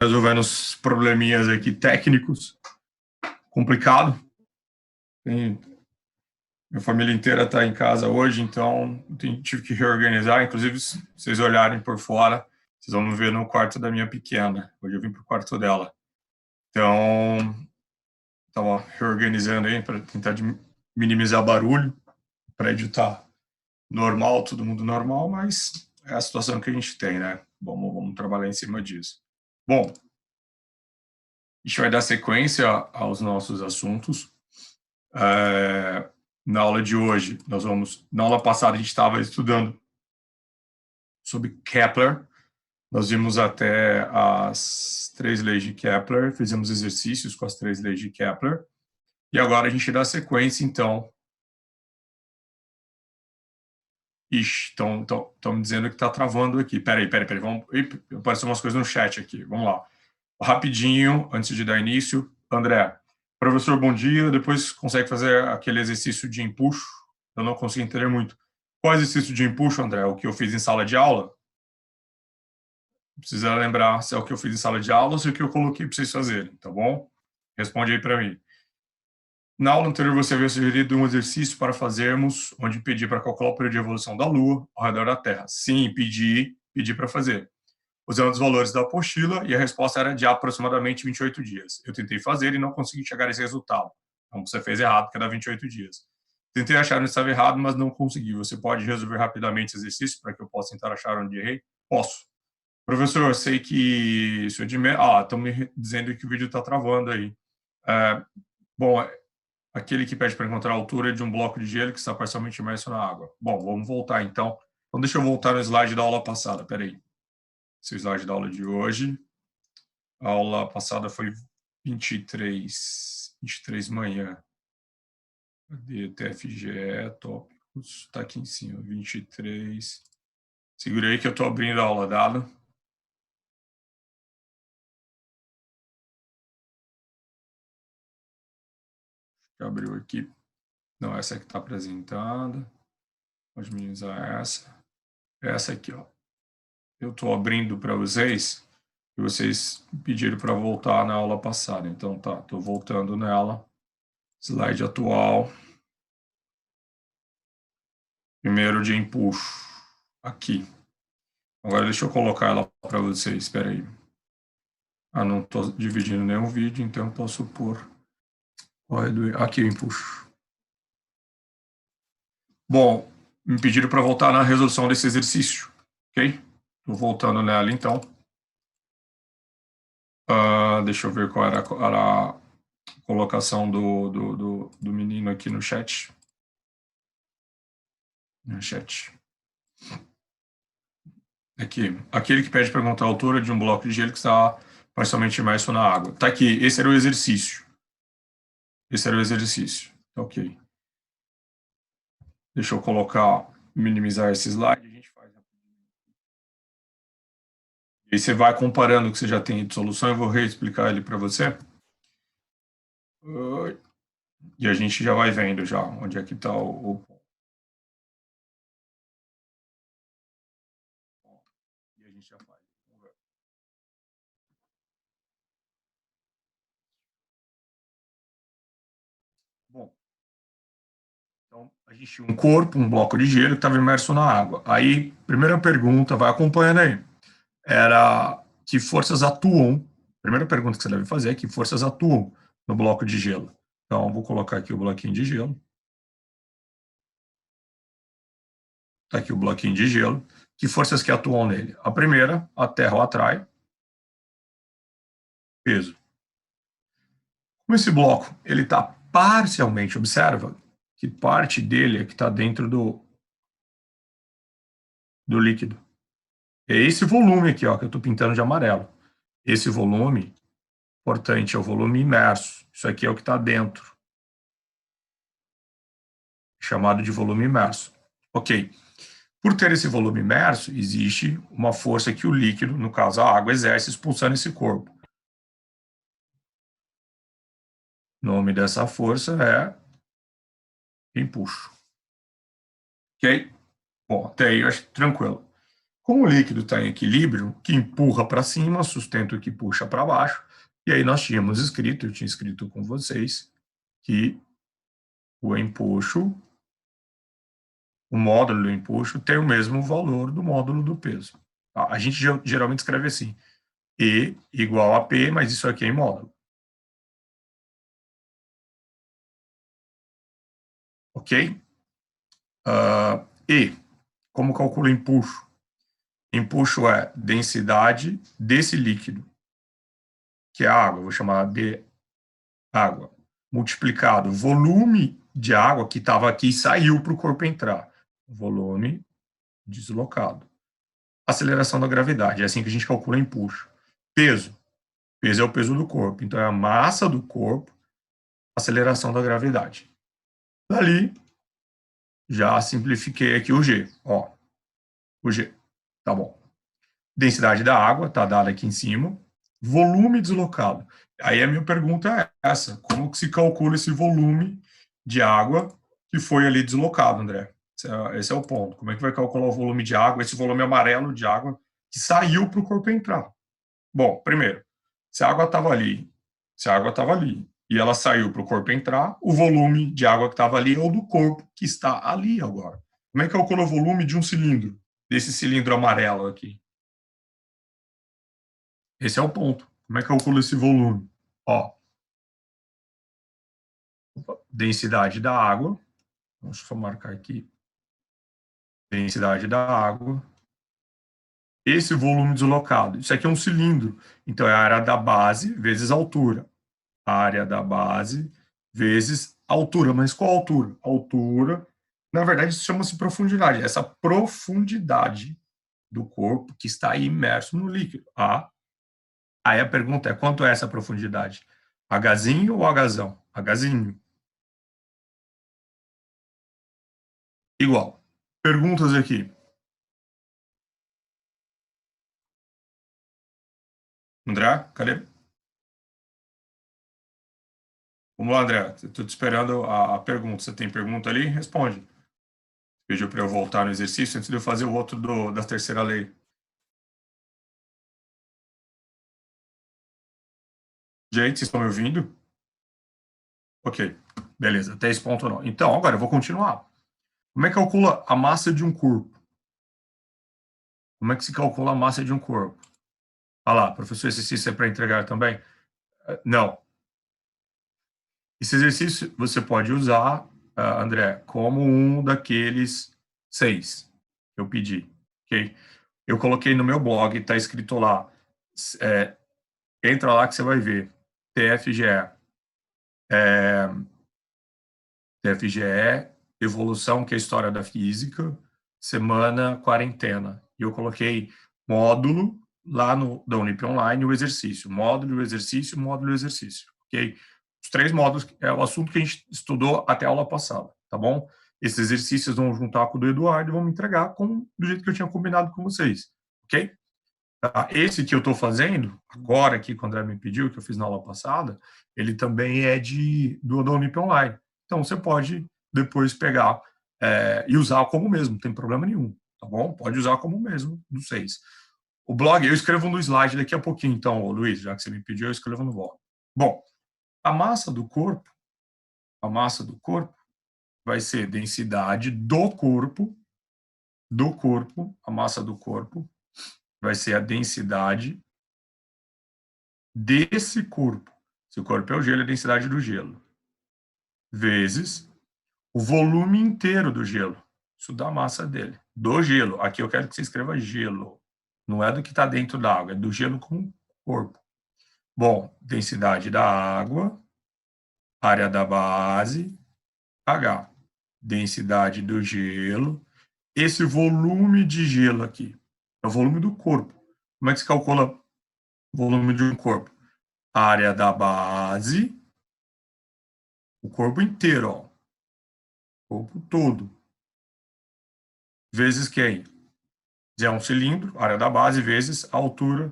resolvendo os probleminhas aqui técnicos, complicado. Minha família inteira está em casa hoje, então tive que reorganizar. Inclusive, se vocês olharem por fora, vocês vão me ver no quarto da minha pequena. Hoje eu vim para o quarto dela. Então, estava reorganizando aí para tentar minimizar barulho. O prédio está normal, todo mundo normal, mas é a situação que a gente tem, né? Vamos trabalhar em cima disso. Bom, a gente vai dar sequência aos nossos assuntos. Na aula de hoje, na aula passada, a gente estava estudando sobre Kepler. Nós vimos até as 3 leis de Kepler, fizemos exercícios com as 3 leis de Kepler. E agora a gente dá sequência, então. Ixi, estão me dizendo que está travando aqui. Peraí. Apareceu umas coisas no chat aqui. Vamos lá. Rapidinho, antes de dar início. André, professor, bom dia. Depois consegue fazer aquele exercício de empuxo? Eu não consegui entender muito. Qual exercício de empuxo, André? O que eu fiz em sala de aula? Precisa lembrar se é o que eu fiz em sala de aula ou se é o que eu coloquei para vocês fazerem, tá bom? Responde aí para mim. Na aula anterior, você havia sugerido um exercício para fazermos, onde pedi para calcular o período de evolução da Lua ao redor da Terra. Sim, pedi para fazer. Usando os valores da apostila, e a resposta era de aproximadamente 28 dias. Eu tentei fazer e não consegui chegar a esse resultado. Então, você fez errado, porque dá 28 dias. Tentei achar onde estava errado, mas não consegui. Você pode resolver rapidamente esse exercício para que eu possa tentar achar onde errei? Posso. Professor, eu sei que isso é de... estão me dizendo que o vídeo está travando aí. Bom, aquele que pede para encontrar a altura de um bloco de gelo que está parcialmente imerso na água. Bom, vamos voltar então. Então, deixa eu voltar no slide da aula passada. Espera aí. Esse é o slide da aula de hoje. A aula passada foi 23 manhã. Cadê? TFGE, tópicos. Está aqui em cima, 23. Segurei que eu estou abrindo a aula dada. Já abriu aqui. Não, essa aqui está apresentada. Pode minimizar essa. Essa aqui, ó. Eu estou abrindo para vocês, e vocês pediram para voltar na aula passada. Então, tá, estou voltando nela. Slide atual. Primeiro de empuxo. Aqui. Agora, deixa eu colocar ela para vocês. Espera aí. Não estou dividindo nenhum vídeo, então posso pôr. Aqui o empuxo. Bom, me pediram para voltar na resolução desse exercício. Ok? Estou voltando nela, então. Deixa eu ver qual era a colocação do menino aqui no chat. Aqui. Aquele que pede para perguntar a altura de um bloco de gelo que está parcialmente imerso na água. Tá aqui. Esse era o exercício. Ok. Deixa eu minimizar esse slide. A gente faz. E aí você vai comparando o que você já tem de solução. Eu vou reexplicar ele para você. E a gente já vai vendo já onde é que está o... E a gente já faz. Vamos ver. Bom, então a gente tinha um corpo, um bloco de gelo que estava imerso na água. Aí, primeira pergunta, vai acompanhando aí. Era que forças atuam. Primeira pergunta que você deve fazer é que forças atuam no bloco de gelo. Então, vou colocar aqui o bloquinho de gelo. Está aqui o bloquinho de gelo. Que forças que atuam nele? A primeira, a Terra o atrai. Peso. Como esse bloco ele está parcialmente, observa que parte dele é que está dentro do líquido. É esse volume aqui, ó, que eu estou pintando de amarelo. Esse volume, importante, é o volume imerso. Isso aqui é o que está dentro. Chamado de volume imerso. Ok. Por ter esse volume imerso, existe uma força que o líquido, no caso a água, exerce expulsando esse corpo. O nome dessa força é empuxo. Ok? Bom, até aí eu acho tranquilo. Com o líquido está em equilíbrio, que empurra para cima, sustenta o que puxa para baixo, e aí nós tínhamos escrito, eu tinha escrito com vocês, que o empuxo, o módulo do empuxo tem o mesmo valor do módulo do peso. A gente geralmente escreve assim, E igual a P, mas isso aqui é em módulo. Ok? E, como calcula empuxo? Empuxo é densidade desse líquido, que é a água, vou chamar de água, multiplicado volume de água que estava aqui e saiu para o corpo entrar. Volume deslocado. Aceleração da gravidade, é assim que a gente calcula empuxo. Peso. Peso é o peso do corpo, então é a massa do corpo, aceleração da gravidade. Dali, já simplifiquei aqui o G. Ó, o G. Tá bom. Densidade da água, está dada aqui em cima. Volume deslocado. Aí a minha pergunta é essa: como que se calcula esse volume de água que foi ali deslocado, André? Esse é o ponto. Como é que vai calcular o volume de água, esse volume amarelo de água que saiu para o corpo entrar? Bom, primeiro, se a água estava ali, e ela saiu para o corpo entrar, o volume de água que estava ali é o do corpo que está ali agora. Como é que calcula o volume de um cilindro, desse cilindro amarelo aqui? Esse é o ponto. Como é que calcula esse volume? Ó, densidade da água. Vamos só marcar aqui. Densidade da água. Esse volume deslocado. Isso aqui é um cilindro. Então, é a área da base vezes a altura. Área da base vezes altura. Mas qual altura? Altura, na verdade, isso chama-se profundidade. Essa profundidade do corpo que está imerso no líquido. Aí a pergunta é, quanto é essa profundidade? Hzinho ou Hzão? Hzinho. Igual. Perguntas aqui. André, cadê? Vamos lá, André. Estou te esperando a pergunta. Você tem pergunta ali? Responde. Pediu para eu voltar no exercício antes de eu fazer o outro da terceira lei. Gente, vocês estão me ouvindo? Ok. Beleza. Até esse ponto não. Então, agora eu vou continuar. Como é que calcula a massa de um corpo? Como é que se calcula a massa de um corpo? Ah lá, professor, esse exercício é para entregar também? Não. Esse exercício você pode usar, André, como um daqueles 6 que eu pedi, ok? Eu coloquei no meu blog, está escrito lá, é, entra lá que você vai ver, TFGE, é, TFGE, Evolução, que é a História da Física, Semana Quarentena. E eu coloquei módulo lá da Unip Online, o exercício, módulo, exercício, módulo, exercício, ok? Os 3 módulos é o assunto que a gente estudou até a aula passada, tá bom? Esses exercícios vão juntar com o do Eduardo e vão me entregar do jeito que eu tinha combinado com vocês, ok? Tá? Esse que eu estou fazendo, agora aqui, quando o André me pediu, que eu fiz na aula passada, ele também é da Unip Online. Então, você pode depois pegar e usar como mesmo, não tem problema nenhum, tá bom? Pode usar como mesmo, do 6. O blog, eu escrevo no slide daqui a pouquinho, então, Luiz, já que você me pediu, eu escrevo no blog. Bom, a massa do corpo vai ser densidade a massa do corpo vai ser a densidade desse corpo. Se o corpo é o gelo, é a densidade do gelo. Vezes o volume inteiro do gelo. Isso dá a massa dele. Do gelo. Aqui eu quero que você escreva gelo. Não é do que está dentro da água, é do gelo com o corpo. Bom, densidade da água, área da base, H. Densidade do gelo. Esse volume de gelo aqui é o volume do corpo. Como é que se calcula o volume de um corpo? Área da base, o corpo inteiro, ó. O corpo todo. Vezes quem? É um cilindro, área da base, vezes a altura,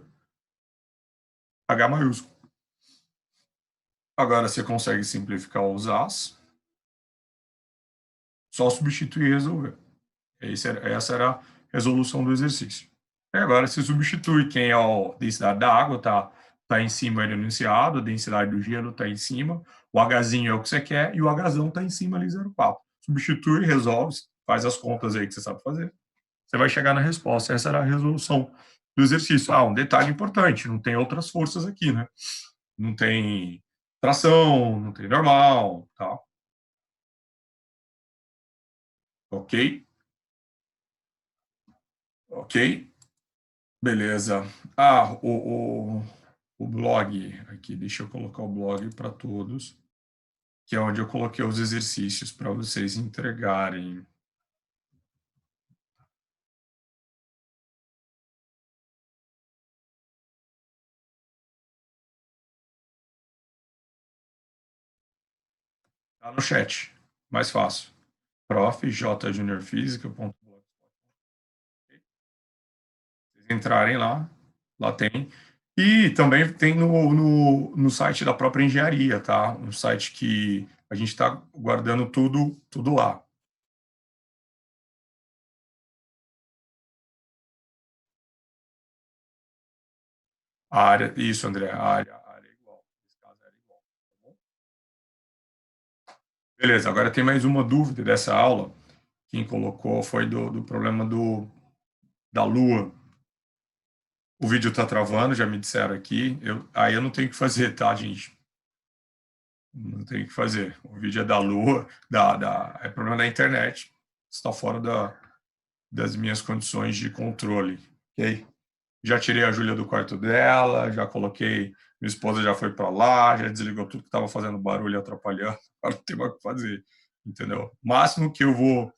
H maiúsculo. Agora você consegue simplificar os As. Só substituir e resolver. Essa era a resolução do exercício. E agora você substitui quem é a densidade da água, tá em cima ele enunciado, a densidade do gelo tá em cima, o Hzinho é o que você quer e o Hzão tá em cima ali 0,4. Substitui, resolve, faz as contas aí que você sabe fazer. Você vai chegar na resposta. Essa era a resolução do exercício. Um detalhe importante, não tem outras forças aqui, né? Não tem tração, não tem normal, tal. Ok? Ok? Beleza. O blog aqui, deixa eu colocar o blog para todos, que é onde eu coloquei os exercícios para vocês entregarem. Tá no chat, mais fácil. profjjuniorfísica.blog. Vocês entrarem lá tem. E também tem no site da própria engenharia, tá? Um site que a gente está guardando tudo lá. A área, isso, André, a área é igual. Nesse caso, era igual, tá bom? Beleza, agora tem mais uma dúvida dessa aula. Quem colocou foi do problema da Lua. O vídeo está travando, já me disseram aqui. Aí eu não tenho o que fazer, tá, gente? Não tem o que fazer. O vídeo é da Lua, é problema da internet. Está fora das minhas condições de controle. Ok? Já tirei a Júlia do quarto dela, já coloquei. Minha esposa já foi para lá, já desligou tudo que estava fazendo barulho e atrapalhando. Agora não tem mais o que fazer. Entendeu? O máximo que eu vou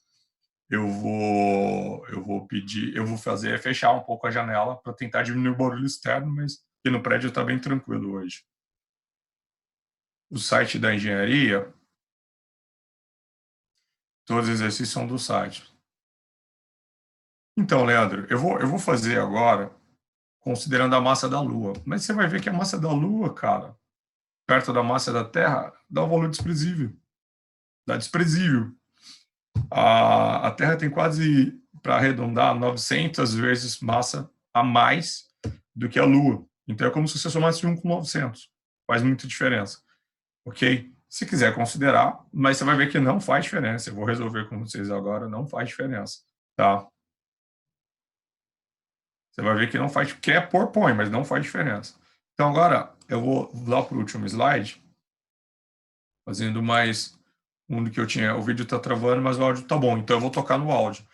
pedir, eu vou fazer é fechar um pouco a janela para tentar diminuir o barulho externo, mas aqui no prédio está bem tranquilo hoje. O site da engenharia, todos os exercícios são do site. Então, Leandro, eu vou fazer agora, considerando a massa da Lua. Mas você vai ver que a massa da Lua, cara, perto da massa da Terra, dá um valor desprezível. Dá desprezível. A Terra tem quase, para arredondar, 900 vezes massa a mais do que a Lua. Então é como se você somasse 1 com 900. Faz muita diferença. Ok? Se quiser considerar, mas você vai ver que não faz diferença. Eu vou resolver com vocês agora, não faz diferença. Tá? Você vai ver que não faz, quer pôr, põe, mas não faz diferença. Então agora eu vou lá para o último slide, fazendo mais um do que eu tinha. O vídeo está travando, mas o áudio está bom, então eu vou tocar no áudio.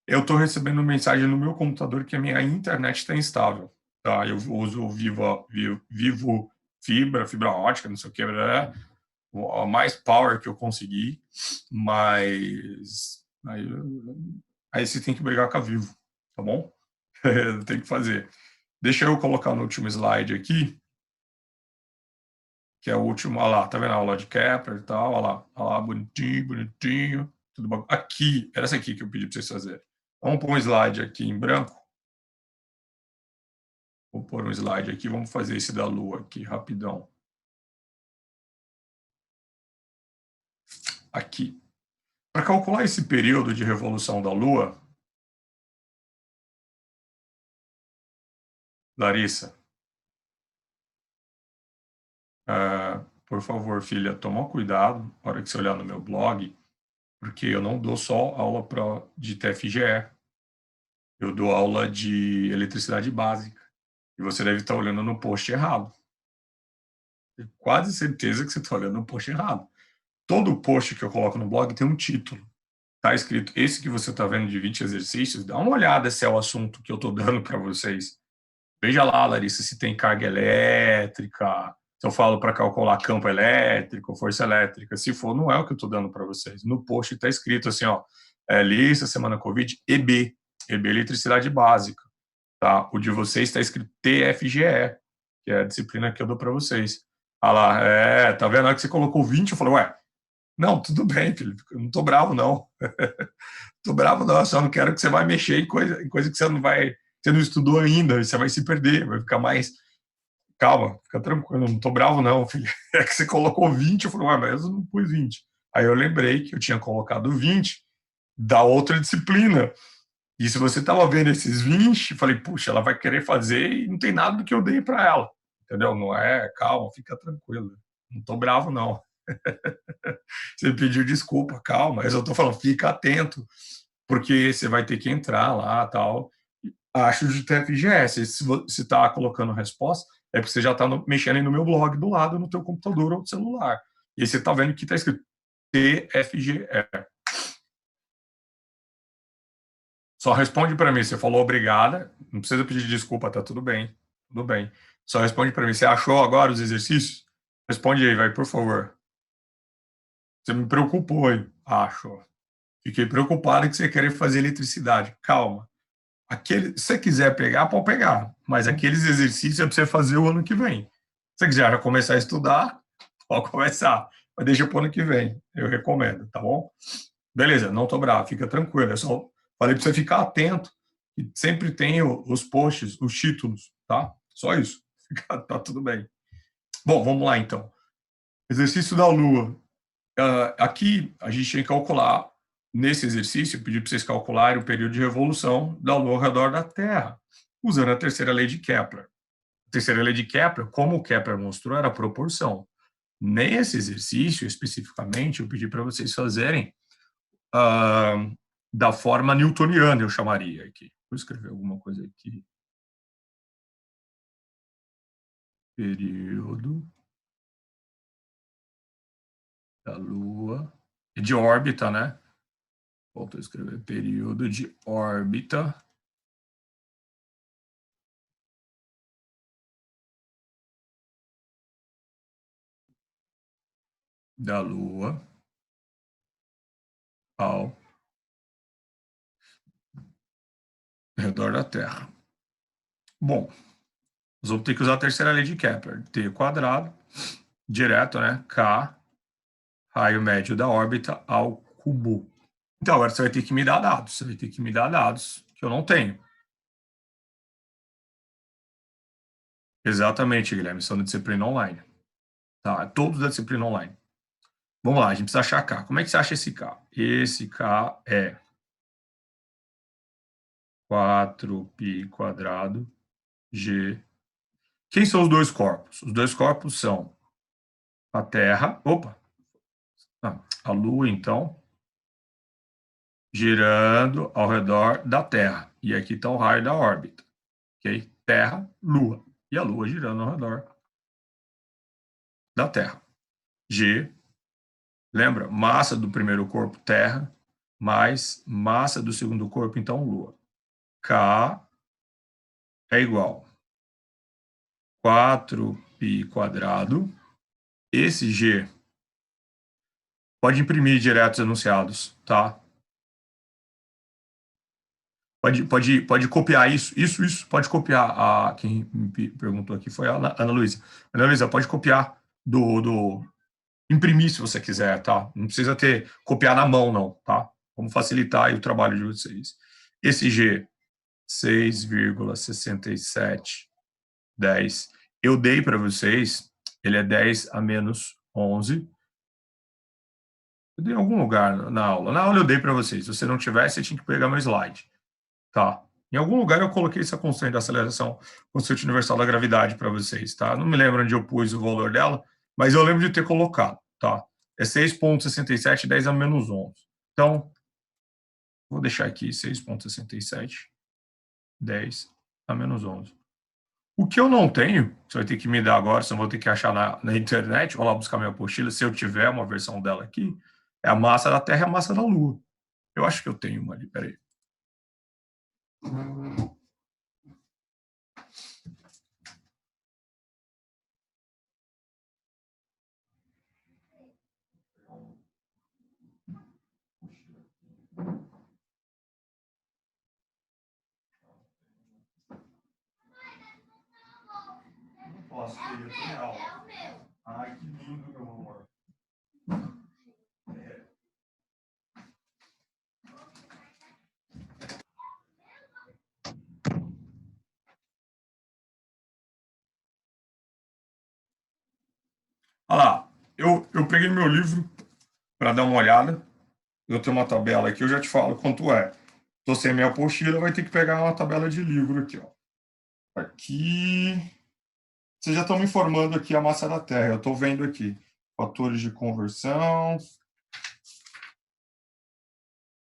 Eu estou recebendo mensagem no meu computador que a minha internet está instável. Tá? Eu uso o Vivo fibra ótica, não sei o que, a mais power que eu consegui, mas aí você tem que brigar com a Vivo, tá bom? Tem que fazer. Deixa eu colocar no último slide aqui, que é o último. Olha lá, tá vendo a aula de Kepler e tal? Olha lá, bonitinho, bonitinho. Tudo bom. Aqui, era essa aqui que eu pedi para vocês fazerem. Vamos pôr um slide aqui em branco. Vou pôr um slide aqui, vamos fazer esse da Lua aqui, rapidão. Aqui. Para calcular esse período de revolução da Lua, Larissa, por favor, filha, toma cuidado na hora que você olhar no meu blog, porque eu não dou só aula de TFGE, eu dou aula de eletricidade básica. E você deve estar olhando no post errado. Tenho quase certeza que você está olhando no post errado. Todo post que eu coloco no blog tem um título. Está escrito, esse que você está vendo de 20 exercícios, dá uma olhada se é o assunto que eu estou dando para vocês. Veja lá, Larissa, se tem carga elétrica, se eu falo para calcular campo elétrico, força elétrica. Se for, não é o que eu estou dando para vocês. No post está escrito assim, ó, lista, semana Covid, EB, eletricidade básica. Tá? O de vocês está escrito TFGE, que é a disciplina que eu dou para vocês. Ah lá, tá vendo? Na hora que você colocou 20, eu falei, ué, não, tudo bem, filho, eu não tô bravo, não. Tô bravo, não, eu só não quero que você vai mexer em coisa que você não estudou ainda, você vai se perder, vai ficar mais. Calma, fica tranquilo, não tô bravo, não, filho. É que você colocou 20, eu falei, ué, mas eu não pus 20. Aí eu lembrei que eu tinha colocado 20 da outra disciplina. E se você estava vendo esses 20, falei, puxa, ela vai querer fazer e não tem nada do que eu dei para ela. Entendeu? Não é, calma, fica tranquilo. Não tô bravo, não. Você pediu desculpa, calma. Mas eu tô falando, fica atento, porque você vai ter que entrar lá tal. Acho de TFGS. Se tá colocando resposta, é porque você já tá mexendo aí no meu blog do lado, no teu computador ou no celular. E aí você tá vendo que tá escrito TFGE. Só responde para mim. Você falou obrigada. Não precisa pedir desculpa, tá tudo bem. Tudo bem. Só responde para mim. Você achou agora os exercícios? Responde aí, vai, por favor. Você me preocupou, hein? Acho. Fiquei preocupado que você querer fazer eletricidade. Calma. Se você quiser pegar, pode pegar. Mas aqueles exercícios é para você fazer o ano que vem. Se você quiser já começar a estudar, pode começar. Mas deixa para o ano que vem. Eu recomendo, tá bom? Beleza, não tô bravo, fica tranquilo. Eu só falei para você ficar atento. E sempre tem os posts, os títulos, tá? Só isso. Tá tudo bem. Bom, vamos lá então. Exercício da Lua. Aqui a gente tem que calcular, nesse exercício, eu pedi para vocês calcularem o período de revolução da Lua ao redor da Terra, usando a terceira lei de Kepler. A terceira lei de Kepler, como o Kepler mostrou, era a proporção. Nesse exercício, especificamente, eu pedi para vocês fazerem uh, da forma newtoniana, eu chamaria aqui. Vou escrever alguma coisa aqui. Período da Lua. De órbita, né? Volto a escrever. Período de órbita da Lua ao redor da Terra. Bom, nós vamos ter que usar a terceira lei de Kepler. T quadrado, direto, né? K, raio médio da órbita ao cubo. Então, agora você vai ter que me dar dados. Você vai ter que me dar dados que eu não tenho. Exatamente, Guilherme. São da disciplina online. Tá? Todos da disciplina online. Vamos lá, a gente precisa achar K. Como é que você acha esse K? Esse K é 4π quadrado G. Quem são os dois corpos? Os dois corpos são a Terra, a Lua, então, girando ao redor da Terra. E aqui está o raio da órbita. Ok? Terra, Lua. E a Lua girando ao redor da Terra. G, lembra? Massa do primeiro corpo, Terra, mais massa do segundo corpo, então, Lua. K é igual 4π quadrado. Esse G pode imprimir diretos enunciados, tá? Pode copiar isso, pode copiar. Quem me perguntou aqui foi a Ana Luísa. Ana Luísa, pode copiar imprimir se você quiser, tá? Não precisa copiar na mão, não, tá? Vamos facilitar aí o trabalho de vocês. Esse G, 6,6710, eu dei para vocês, ele é 10 a menos 11. Eu dei em algum lugar na aula. Na aula eu dei para vocês. Se você não tivesse, você tinha que pegar meu slide. Tá. Em algum lugar eu coloquei essa constante da aceleração, constante universal da gravidade para vocês, tá? Não me lembro onde eu pus o valor dela, mas eu lembro de ter colocado, tá? É 6,67, 10 a menos 11. Então, vou deixar aqui 6,67, 10 a menos 11. O que eu não tenho, você vai ter que me dar agora, você vou ter que achar na internet, vou lá buscar minha apostila, se eu tiver uma versão dela aqui, é a massa da Terra e a massa da Lua. Eu acho que eu tenho uma ali, peraí. Posso ter, eu tô em aula. Ai, que lindo, meu amor. Olha lá, eu peguei meu livro para dar uma olhada. Eu tenho uma tabela aqui, eu já te falo quanto é. Estou sem minha apostila, vai ter que pegar uma tabela de livro aqui, ó. Aqui. Vocês já estão me informando aqui a massa da Terra. Eu estou vendo aqui. Fatores de conversão.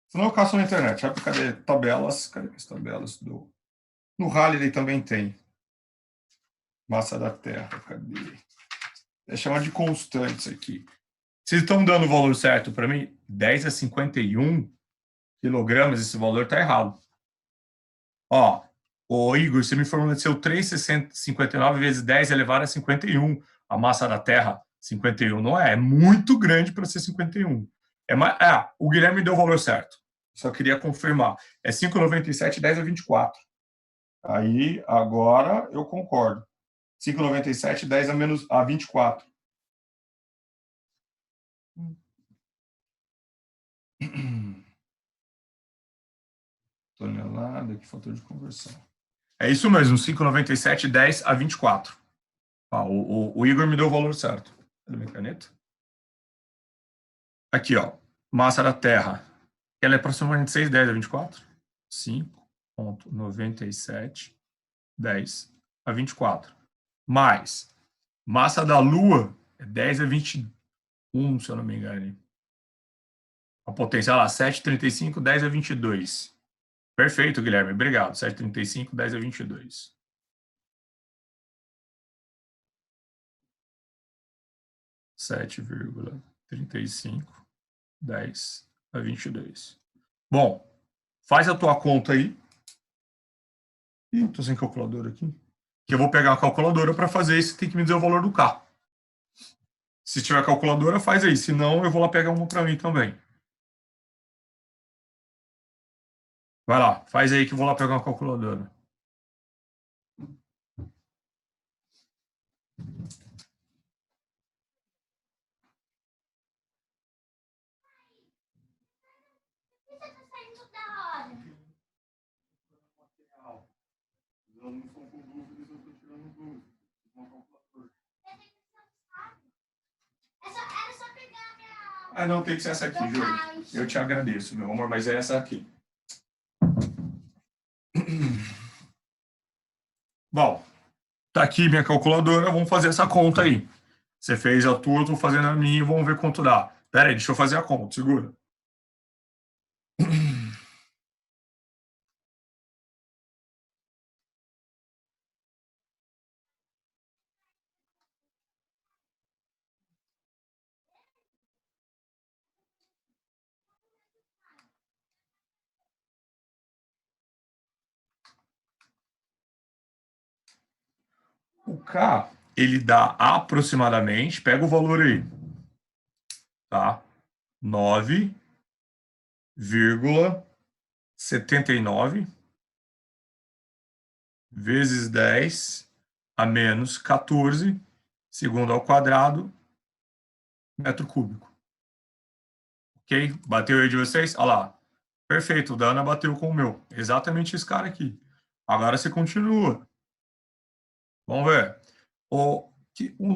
Senão eu caço na internet. Sabe? Cadê tabelas? Cadê as tabelas do... No Halliday também tem. Massa da Terra. Cadê? É chamado de constantes aqui. Vocês estão dando o valor certo para mim? 10 a 51 quilogramas, esse valor está errado. Ó, ô Igor, você me forneceu 3,59 vezes 10 elevado a 51. A massa da Terra, 51 não é. É muito grande para ser 51. O Guilherme deu o valor certo. Só queria confirmar. É 5,97, 10 a 24. Aí, agora, eu concordo. 5,97, 10 a 24. Tonelada, que fator de conversão. É isso mesmo, 5,97, 10 a 24. O Igor me deu o valor certo. Cadê minha caneta? Aqui, ó. Massa da Terra. Ela é aproximadamente 6, 10 a 24. 5,97, 10 a 24. Mais massa da Lua é 10 a 21, se eu não me engano. A potência lá, 7,35, 10 a 22. Perfeito, Guilherme. Obrigado. 7,35, 10 a 22. Sete vírgula 35, 10 a 22. Bom, faz a tua conta aí. Ih, tô sem calculadora aqui. Que eu vou pegar a calculadora para fazer isso, tem que me dizer o valor do carro. Se tiver calculadora, faz aí. Se não, eu vou lá pegar uma para mim também. Vai lá, faz aí que eu vou lá pegar uma calculadora. Ah, não, tem que ser essa aqui, Júlio. Eu te agradeço, meu amor, mas é essa aqui. Bom, tá aqui minha calculadora, vamos fazer essa conta aí. Você fez a tua, eu tô fazendo a minha e vamos ver quanto dá. Pera aí, deixa eu fazer a conta, segura. O K, ele dá aproximadamente, pega o valor aí, tá? 9,79 vezes 10 a menos 14, segundo ao quadrado, metro cúbico. Ok? Bateu aí de vocês? Olha lá. Perfeito, o Dana bateu com o meu. Exatamente esse cara aqui. Agora você continua. Vamos ver. O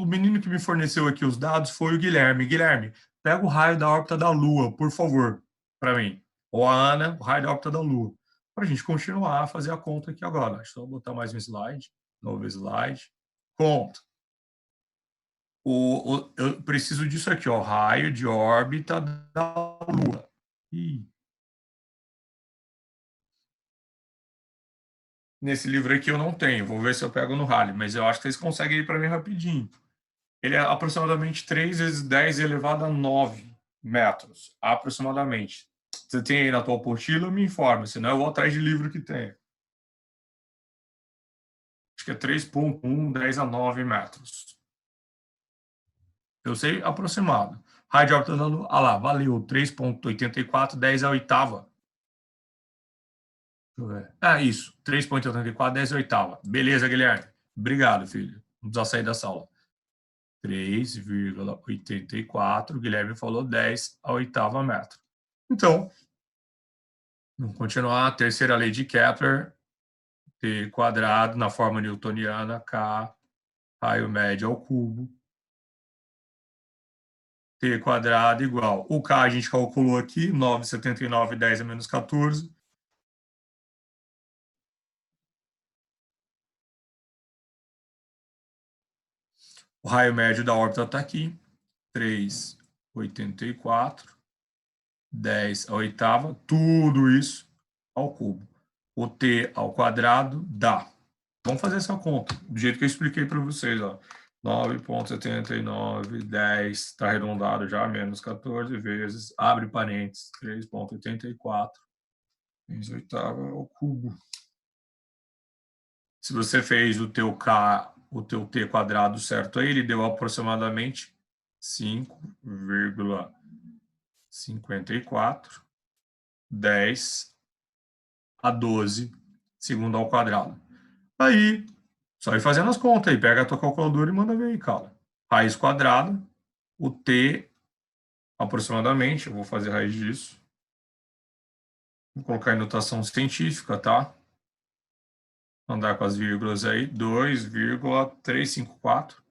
menino que me forneceu aqui os dados foi o Guilherme. Guilherme, pega o raio da órbita da Lua, por favor, para mim. Ou a Ana, o raio da órbita da Lua. Para a gente continuar a fazer a conta aqui agora. Deixa eu botar mais um slide. Novo slide. Conta. Eu preciso disso aqui, ó. Raio de órbita da Lua. Ih. Nesse livro aqui eu não tenho. Vou ver se eu pego no Rally, mas eu acho que vocês conseguem ir para mim rapidinho. Ele é aproximadamente 3 vezes 10 elevado a 9 metros, aproximadamente. Você tem aí na tua apostila, me informa, senão eu vou atrás de livro que tem. Acho que é 3,1, 10 a 9 metros. Eu sei aproximado. Raio de órbita dando, lá, valeu, 3,84, 10 a oitava. Deixa eu ver. Isso, 3,84, 10 a oitava. Beleza, Guilherme. Obrigado, filho. Não precisa sair da sala. 3,84, Guilherme falou 10 a oitava metro. Então, vamos continuar. Terceira lei de Kepler, T quadrado na forma newtoniana, K, raio médio ao cubo, T quadrado igual. O K a gente calculou aqui, 9,79, 10 a menos 14. O raio médio da órbita está aqui, 3,84, 10 a oitava, tudo isso ao cubo. O t ao quadrado dá. Vamos fazer essa conta, do jeito que eu expliquei para vocês, ó. 9,79, 10, está arredondado já, menos 14 vezes, abre parênteses, 3,84, 10 oitava ao cubo. Se você fez o teu K, o teu T quadrado certo aí, ele deu aproximadamente 5,54, 10 a 12 segundo ao quadrado. Aí, só ir fazendo as contas aí, pega a tua calculadora e manda ver aí, cara. Raiz quadrada, o T aproximadamente, eu vou fazer raiz disso. Vou colocar em notação científica, tá? Andar com as vírgulas aí, 2,354.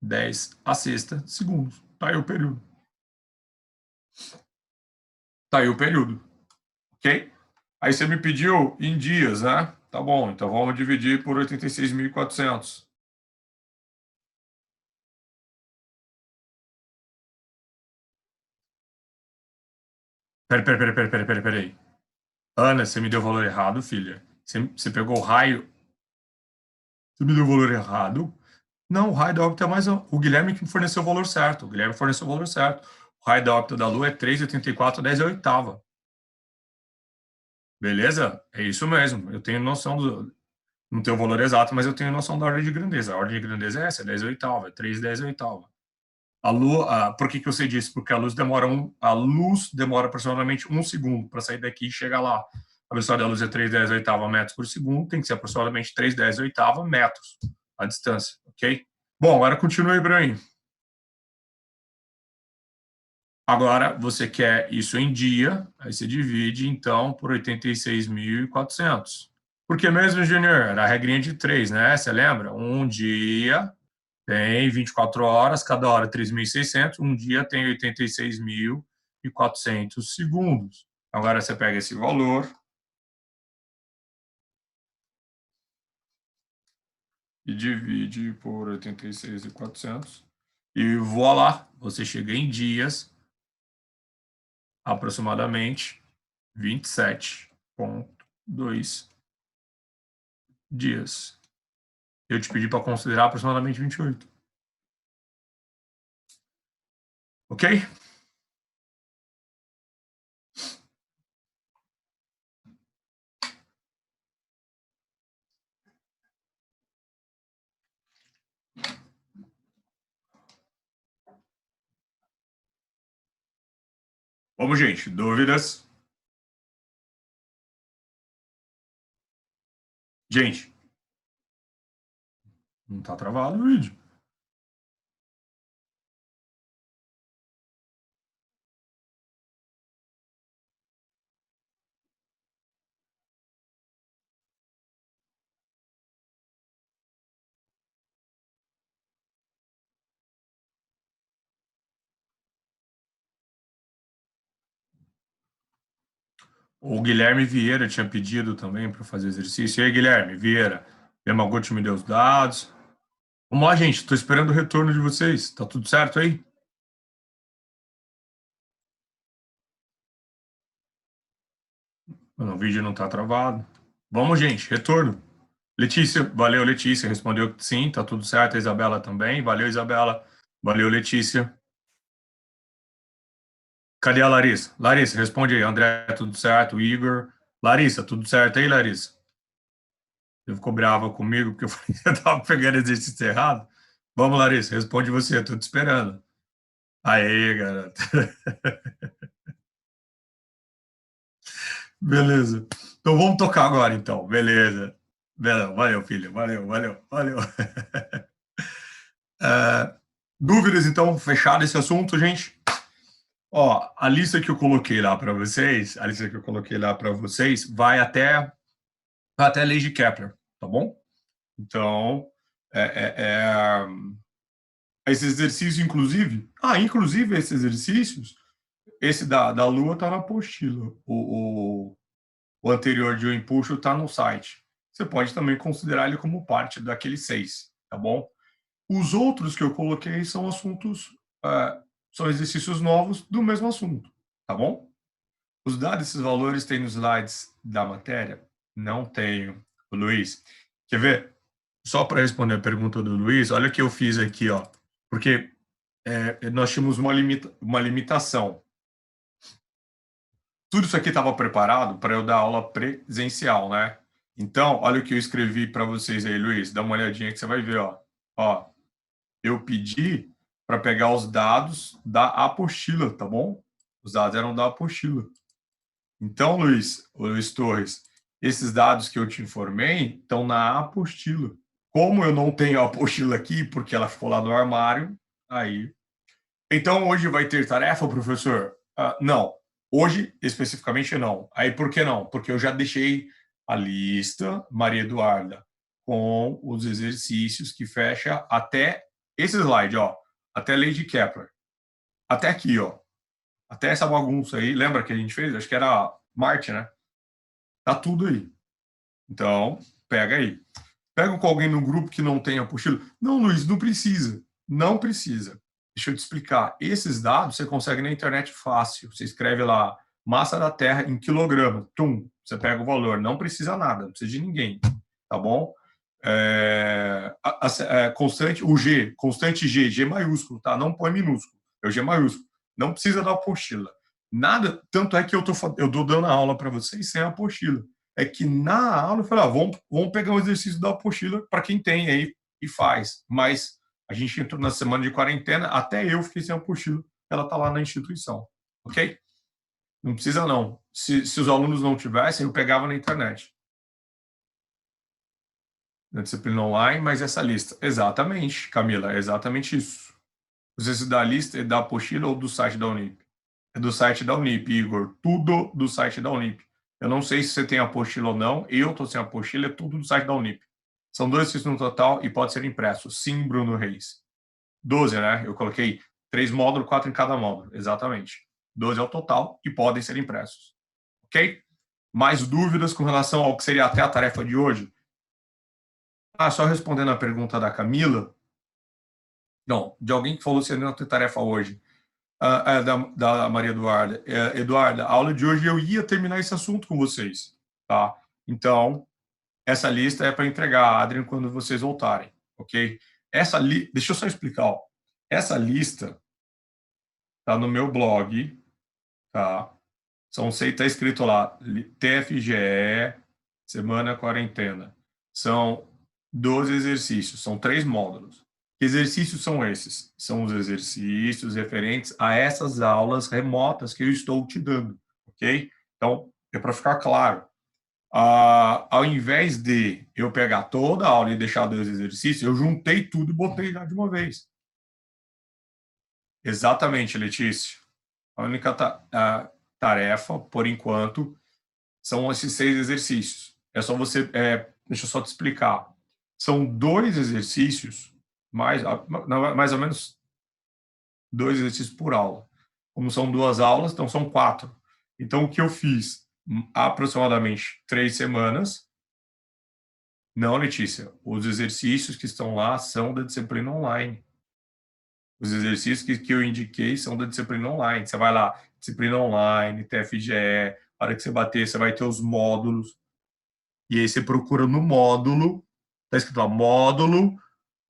10 a sexta segundos. Tá aí o período. Tá aí o período. Ok? Aí você me pediu em dias, né? Tá bom, então vamos dividir por 86.400. Peraí. Ana, você me deu o valor errado, filha. Você pegou o raio. Você me deu o valor errado. Não, o raio da órbita é mais. O Guilherme que forneceu o valor certo. O Guilherme forneceu o valor certo. O raio da órbita da Lua é 3,84, 10 é a oitava. Beleza? É isso mesmo. Eu tenho noção do. Não tenho o valor exato, mas eu tenho noção da ordem de grandeza. A ordem de grandeza é essa, 10 oitava, 3, 10 oitava. A lua, por que eu sei disso? Porque a luz demora aproximadamente 1 segundo para sair daqui e chegar lá. A velocidade da luz é 3, 10 oitava metros por segundo, tem que ser aproximadamente 3, 10 oitava metros a distância, ok? Bom, agora continue para mim. Agora, você quer isso em dia, aí você divide, então, por 86.400. Por que mesmo, Júnior? Era a regrinha de 3, né? Você lembra? Um dia tem 24 horas, cada hora 3.600, um dia tem 86.400 segundos. Agora você pega esse valor e divide por 86.400 e voilá, você chega em dias, aproximadamente 27,2 dias. Eu te pedi para considerar aproximadamente 28. Ok? Vamos, gente. Dúvidas? Gente, não está travado o vídeo. O Guilherme Vieira tinha pedido também para fazer exercício. E aí, Guilherme Vieira, Yamaguchi me deu os dados. Vamos lá, gente. Estou esperando o retorno de vocês. Tá tudo certo aí? O vídeo não está travado. Vamos, gente. Retorno. Letícia, valeu, Letícia. Respondeu que sim, tá tudo certo. A Isabela também. Valeu, Isabela. Valeu, Letícia. Cadê a Larissa? Larissa, responde aí. André, tudo certo? Igor. Larissa, tudo certo aí, Larissa? Você ficou brava comigo porque eu falei que eu estava pegando exercício errado? Vamos, Larissa, responde você, eu tô te esperando. Aê, garoto. Beleza. Então vamos tocar agora, então. Beleza. Valeu, filho. Valeu. Dúvidas, então, fechado esse assunto, gente? Ó, a lista que eu coloquei lá para vocês, vai até a lei de Kepler, tá bom? Então, esse exercício, inclusive esses exercícios, esse da Lua está na apostila. O anterior de O Impulso está no site. você pode também considerar ele como parte daqueles 6, tá bom? Os outros que eu coloquei são assuntos, são exercícios novos do mesmo assunto, tá bom? Os dados, esses valores, tem nos slides da matéria? Não tenho. Luiz, quer ver? Só para responder a pergunta do Luiz, olha o que eu fiz aqui, ó. Porque nós tínhamos uma limitação. Tudo isso aqui estava preparado para eu dar aula presencial, né? Então, olha o que eu escrevi para vocês aí, Luiz. Dá uma olhadinha que você vai ver, ó. Ó, eu pedi para pegar os dados da apostila, tá bom? Os dados eram da apostila. Então, Luiz Torres, esses dados que eu te informei estão na apostila. Como eu não tenho a apostila aqui, porque ela ficou lá no armário, aí. Então, hoje vai ter tarefa, professor? Não. Hoje, especificamente, não. Aí, por que não? Porque eu já deixei a lista, Maria Eduarda, com os exercícios que fecha até esse slide, ó. Até a lei de Kepler. Até aqui, ó. Até essa bagunça aí. Lembra que a gente fez? Acho que era Marte, né? Tá tudo aí. Então, pega aí. Pega com alguém no grupo que não tem apostila. Não, Luiz, não precisa. Não precisa. Deixa eu te explicar. Esses dados você consegue na internet fácil. Você escreve lá massa da Terra em quilograma. Tum, você pega o valor. Não precisa nada, não precisa de ninguém. Tá bom? Constante, o G, constante G, G maiúsculo, tá? Não põe minúsculo. É o G maiúsculo. Não precisa da apostila. Nada, tanto é que eu tô dando a aula para vocês sem a apostila. É que na aula eu falei, vamos pegar um exercício da apostila para quem tem aí e faz. Mas a gente entrou na semana de quarentena, até eu fiquei sem a apostila, ela está lá na instituição, ok? Não precisa não. Se os alunos não tivessem, eu pegava na internet. Na disciplina online, mas essa lista. Exatamente, Camila, é exatamente isso. Você da lista é da apostila ou do site da Unip? É do site da Unip, Igor. Tudo do site da Unip. Eu não sei se você tem apostila ou não. Eu estou sem apostila, é tudo do site da Unip. São 12 exercícios no total e pode ser impresso. Sim, Bruno Reis. 12, né? Eu coloquei 3 módulos, 4 em cada módulo. Exatamente. 12 é o total e podem ser impressos. Ok? Mais dúvidas com relação ao que seria até a tarefa de hoje? Só respondendo a pergunta da Camila. Não, de alguém que falou se não tem tarefa hoje. Da Maria Eduarda. Eduarda, a aula de hoje eu ia terminar esse assunto com vocês, tá? Então, essa lista é para entregar, Adrian, quando vocês voltarem, ok? Deixa eu só explicar, ó. Essa lista tá no meu blog, tá? Tá escrito lá, TFGE, Semana Quarentena. São 12 exercícios, são 3 módulos. Que exercícios são esses? São os exercícios referentes a essas aulas remotas que eu estou te dando, ok? Então, é para ficar claro. Ao invés de eu pegar toda a aula e deixar 2 exercícios, eu juntei tudo e botei já de uma vez. Exatamente, Letícia. A única tarefa, por enquanto, são esses 6 exercícios. É só você, deixa eu só te explicar. São 2 exercícios, mais ou menos 2 exercícios por aula. Como são 2 aulas, então são 4. Então, o que eu fiz? Aproximadamente 3 semanas. Não, Letícia, os exercícios que estão lá são da disciplina online. Os exercícios que eu indiquei são da disciplina online. Você vai lá, disciplina online, TFGE, a hora que você bater, você vai ter os módulos. E aí você procura no módulo, tá escrito lá, módulo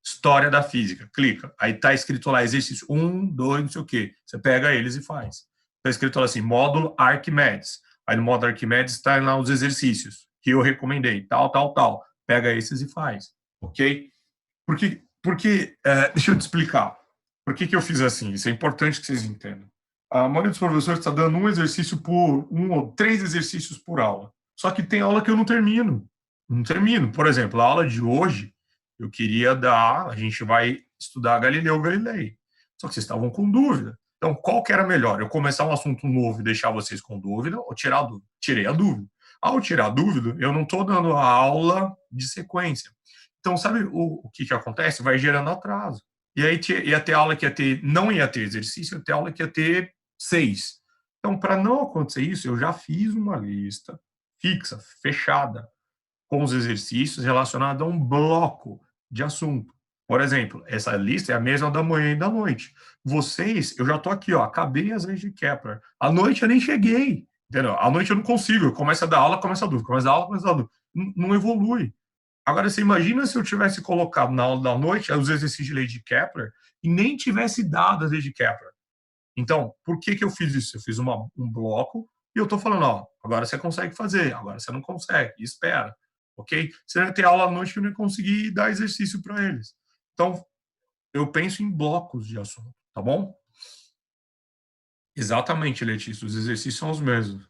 História da Física. Clica. Aí tá escrito lá, exercício 1, 2, não sei o quê. Você pega eles e faz. Tá escrito lá assim, módulo Arquimedes. Aí no módulo Arquimedes está lá os exercícios que eu recomendei, tal, tal, tal. Pega esses e faz, ok? Deixa eu te explicar. Por que eu fiz assim? Isso é importante que vocês entendam. A maioria dos professores está dando um exercício por 3 exercícios por aula. Só que tem aula que eu não termino. Não termino. Por exemplo, a aula de hoje, eu queria dar, a gente vai estudar Galileu Galilei. Só que vocês estavam com dúvida. Então, qual que era melhor? Eu começar um assunto novo e deixar vocês com dúvida ou tirar a dúvida? Tirei a dúvida. Ao tirar a dúvida, eu não estou dando a aula de sequência. Então, sabe o que acontece? Vai gerando atraso. E aí ia ter aula que não ia ter exercício, ia ter aula que ia ter 6. Então, para não acontecer isso, eu já fiz uma lista fixa, fechada, com os exercícios relacionados a um bloco de assunto. Por exemplo, essa lista é a mesma da manhã e da noite. Vocês, eu já estou aqui, ó, acabei as leis de Kepler. À noite eu nem cheguei, entendeu? À noite eu não consigo. Eu começo a dar aula, começa a dúvida. Começa a dar aula, começa a dar dúvida. Não evolui. Agora, você imagina se eu tivesse colocado na aula da noite os exercícios de lei de Kepler e nem tivesse dado as leis de Kepler. Então, por que eu fiz isso? Eu fiz um bloco e eu estou falando, ó, agora você consegue fazer, agora você não consegue, espera, ok? Você vai ter aula à noite que eu não conseguir dar exercício para eles. Então, eu penso em blocos de assunto, tá bom? Exatamente, Letícia, os exercícios são os mesmos.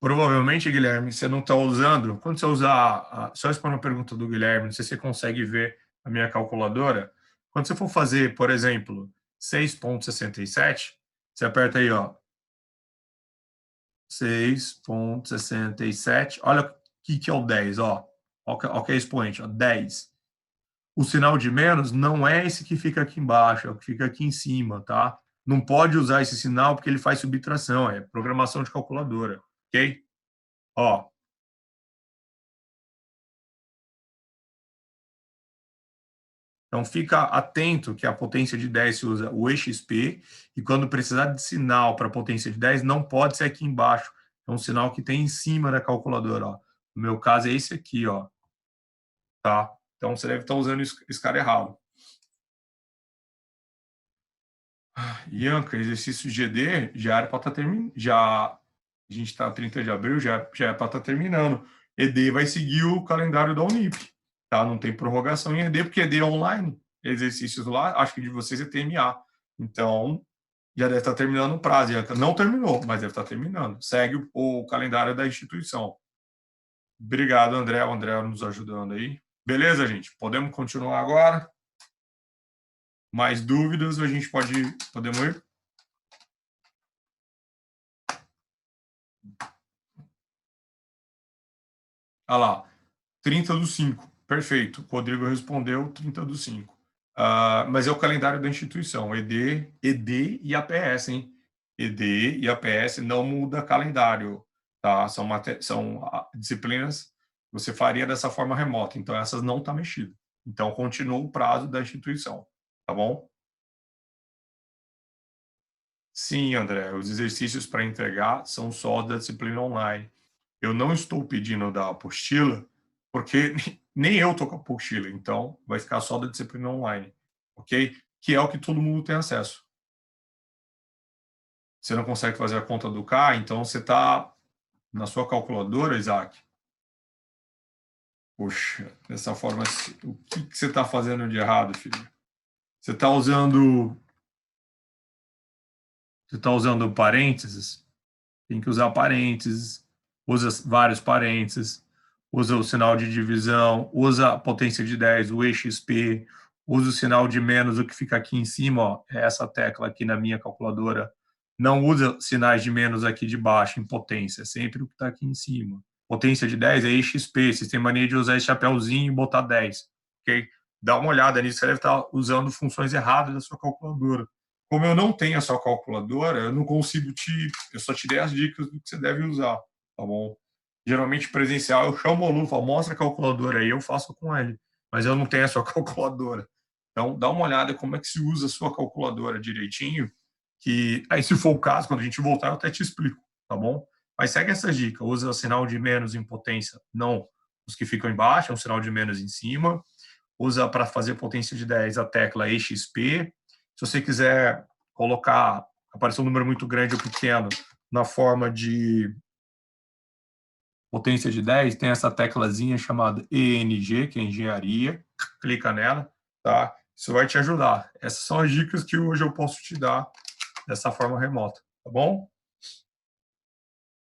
Provavelmente, Guilherme, você não está usando. Quando você usar. Só responder uma pergunta do Guilherme, não sei se você consegue ver a minha calculadora. Quando você for fazer, por exemplo, 6,67, você aperta aí, ó, 6,67. Olha o que é o 10, ó. Olha que é expoente, ó, 10. O sinal de menos não é esse que fica aqui embaixo, é o que fica aqui em cima, tá? Não pode usar esse sinal porque ele faz subtração, é programação de calculadora, ok? Ó, então fica atento que a potência de 10 se usa o EXP, e quando precisar de sinal para a potência de 10, não pode ser aqui embaixo. É um sinal que tem em cima da calculadora, ó. No meu caso é esse aqui, ó, tá? Então você deve estar usando esse cara errado. Ianca, exercício GD já era para estar terminando. Já a gente está 30 de abril, já é para estar terminando. ED vai seguir o calendário da Unip, tá? Não tem prorrogação em ED, porque ED é online. Exercícios lá, acho que de vocês é TMA. Então, já deve estar terminando o prazo. Ianca. Não terminou, mas deve estar terminando. Segue o calendário da instituição. Obrigado, André. O André nos ajudando aí. Beleza, gente? Podemos continuar agora? Mais dúvidas? A gente podemos ir? Olha lá, 30/5. Perfeito. O Rodrigo respondeu 30/5. Mas é o calendário da instituição, ED e APS, hein? ED e APS não muda calendário, tá? São disciplinas que você faria dessa forma remota, então essas não estão mexidas. Então continua o prazo da instituição, tá bom? Sim, André, os exercícios para entregar são só da disciplina online. Eu não estou pedindo da apostila, porque nem eu estou com a apostila, então vai ficar só da disciplina online, ok? Que é o que todo mundo tem acesso. Você não consegue fazer a conta do K, então você está na sua calculadora, Isaac. Poxa, dessa forma, o que você está fazendo de errado, filho? Você está usando, você está usando parênteses? Tem que usar parênteses, usa vários parênteses, usa o sinal de divisão, usa a potência de 10, o EXP, usa o sinal de menos, o que fica aqui em cima, ó, é essa tecla aqui na minha calculadora. Não usa sinais de menos aqui de baixo em potência, é sempre o que está aqui em cima. Potência de 10 é EXP, vocês têm mania de usar esse chapéuzinho e botar 10, ok? Dá uma olhada nisso, você deve estar usando funções erradas da sua calculadora. Como eu não tenho a sua calculadora, eu não consigo eu só te dei as dicas do que você deve usar, tá bom? Geralmente presencial, eu chamo o aluno, falo, mostra a calculadora aí, eu faço com ele, mas eu não tenho a sua calculadora. Então, dá uma olhada como é que se usa a sua calculadora direitinho, que aí, se for o caso, quando a gente voltar, eu até te explico, tá bom? Mas segue essa dica, usa o sinal de menos em potência, não os que ficam embaixo, é um sinal de menos em cima, usa para fazer potência de 10 a tecla EXP. Se você quiser colocar, aparecer um número muito grande ou pequeno na forma de potência de 10, tem essa teclazinha chamada ENG, que é engenharia, clica nela, tá? Isso vai te ajudar. Essas são as dicas que hoje eu posso te dar dessa forma remota, tá bom?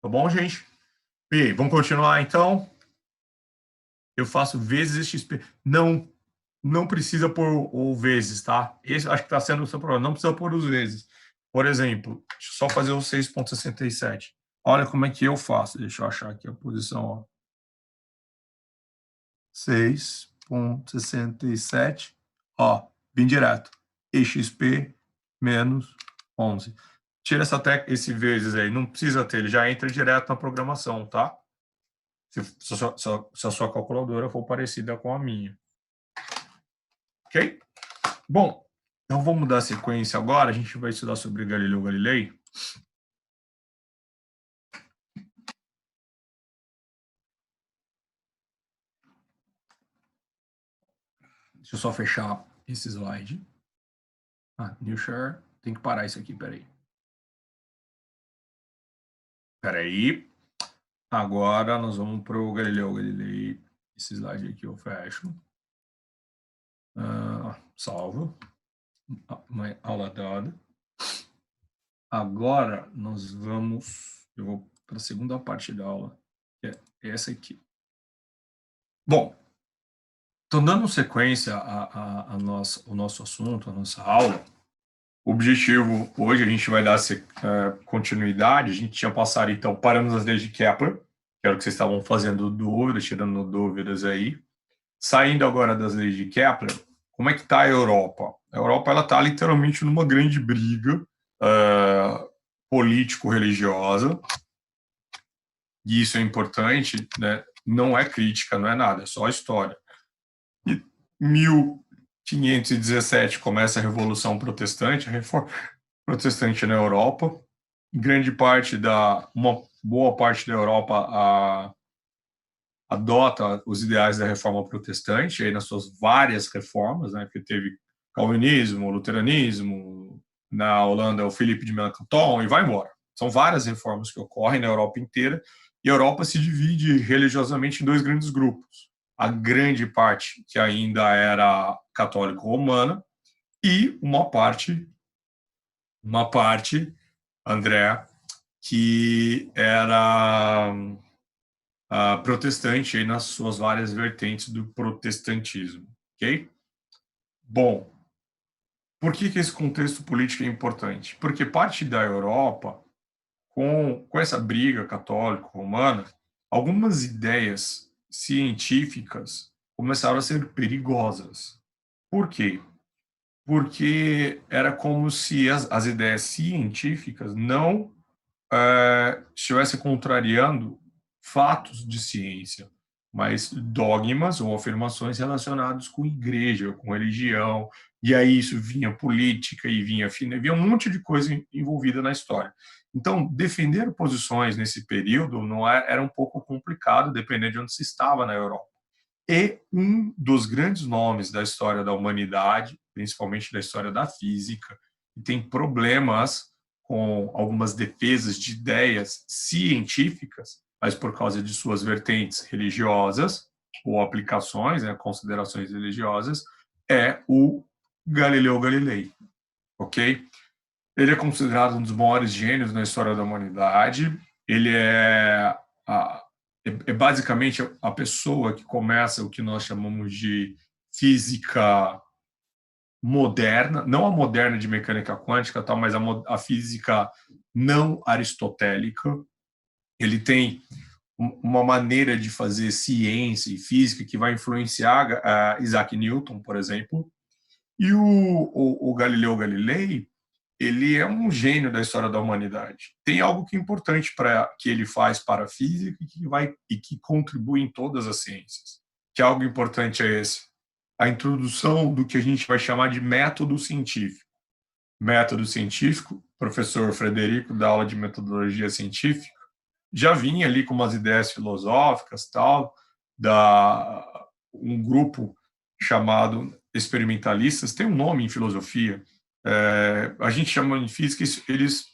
Tá bom, gente? E aí, vamos continuar então? Eu faço vezes XP. Não precisa pôr o vezes, tá? Esse acho que está sendo o seu problema. Não precisa pôr os vezes. Por exemplo, deixa eu só fazer o 6,67. Olha como é que eu faço. Deixa eu achar aqui a posição. Ó. 6,67. Ó, bem direto. EXP menos 11. Tira esse vezes aí, não precisa ter, ele já entra direto na programação, tá? Se a sua calculadora for parecida com a minha. Ok? Bom, então vamos dar sequência agora, a gente vai estudar sobre Galileu Galilei. Deixa eu só fechar esse slide. New share, tem que parar isso aqui, peraí. Peraí. Agora nós vamos para o Galileu Galilei. Esse slide aqui eu fecho. Salvo. Uma aula dada. Agora nós vamos... Eu vou para a segunda parte da aula, que é essa aqui. Bom, então dando sequência ao nosso assunto, a nossa aula, o objetivo hoje a gente vai dar continuidade. A gente tinha passado, então, paramos as leis de Kepler, que era o que vocês estavam fazendo dúvidas, tirando dúvidas aí. Saindo agora das leis de Kepler, como é que está a Europa? A Europa está literalmente numa grande briga político-religiosa, e isso é importante, né? Não é crítica, não é nada, é só história. E 1517 começa a Revolução Protestante, a Reforma Protestante na Europa. Uma boa parte da Europa adota os ideais da Reforma Protestante, aí nas suas várias reformas, né? Porque teve calvinismo, luteranismo, na Holanda o Filipe de Melanchthon, e vai embora. São várias reformas que ocorrem na Europa inteira, e a Europa se divide religiosamente em dois grandes grupos. A grande parte que ainda era católico-romana e uma parte, André, que era protestante aí nas suas várias vertentes do protestantismo, ok? Bom, por que esse contexto político é importante? Porque parte da Europa, com essa briga católico-romana, algumas ideias científicas começaram a ser perigosas. Por quê? Porque era como se as ideias científicas não estivessem contrariando fatos de ciência, mas dogmas ou afirmações relacionados com igreja, com religião, e aí isso vinha política e vinha um monte de coisa envolvida na história. Então, defender posições nesse período era um pouco complicado, dependendo de onde se estava na Europa. E um dos grandes nomes da história da humanidade, principalmente da história da física, que tem problemas com algumas defesas de ideias científicas, mas por causa de suas vertentes religiosas ou aplicações, né, considerações religiosas, é o Galileu Galilei, ok? Ele é considerado um dos maiores gênios na história da humanidade. Ele é basicamente a pessoa que começa o que nós chamamos de física moderna, não a moderna de mecânica quântica, tal, mas a física não aristotélica. Ele tem uma maneira de fazer ciência e física que vai influenciar Isaac Newton, por exemplo. E o Galileu Galilei, ele é um gênio da história da humanidade. Tem algo que é importante que ele faz para a física e que contribui em todas as ciências. Que algo importante é esse: a introdução do que a gente vai chamar de método científico. Método científico, professor Frederico, da aula de metodologia científica, já vinha ali com umas ideias filosóficas, tal, um grupo chamado experimentalistas, tem um nome em filosofia, a gente chama em física, eles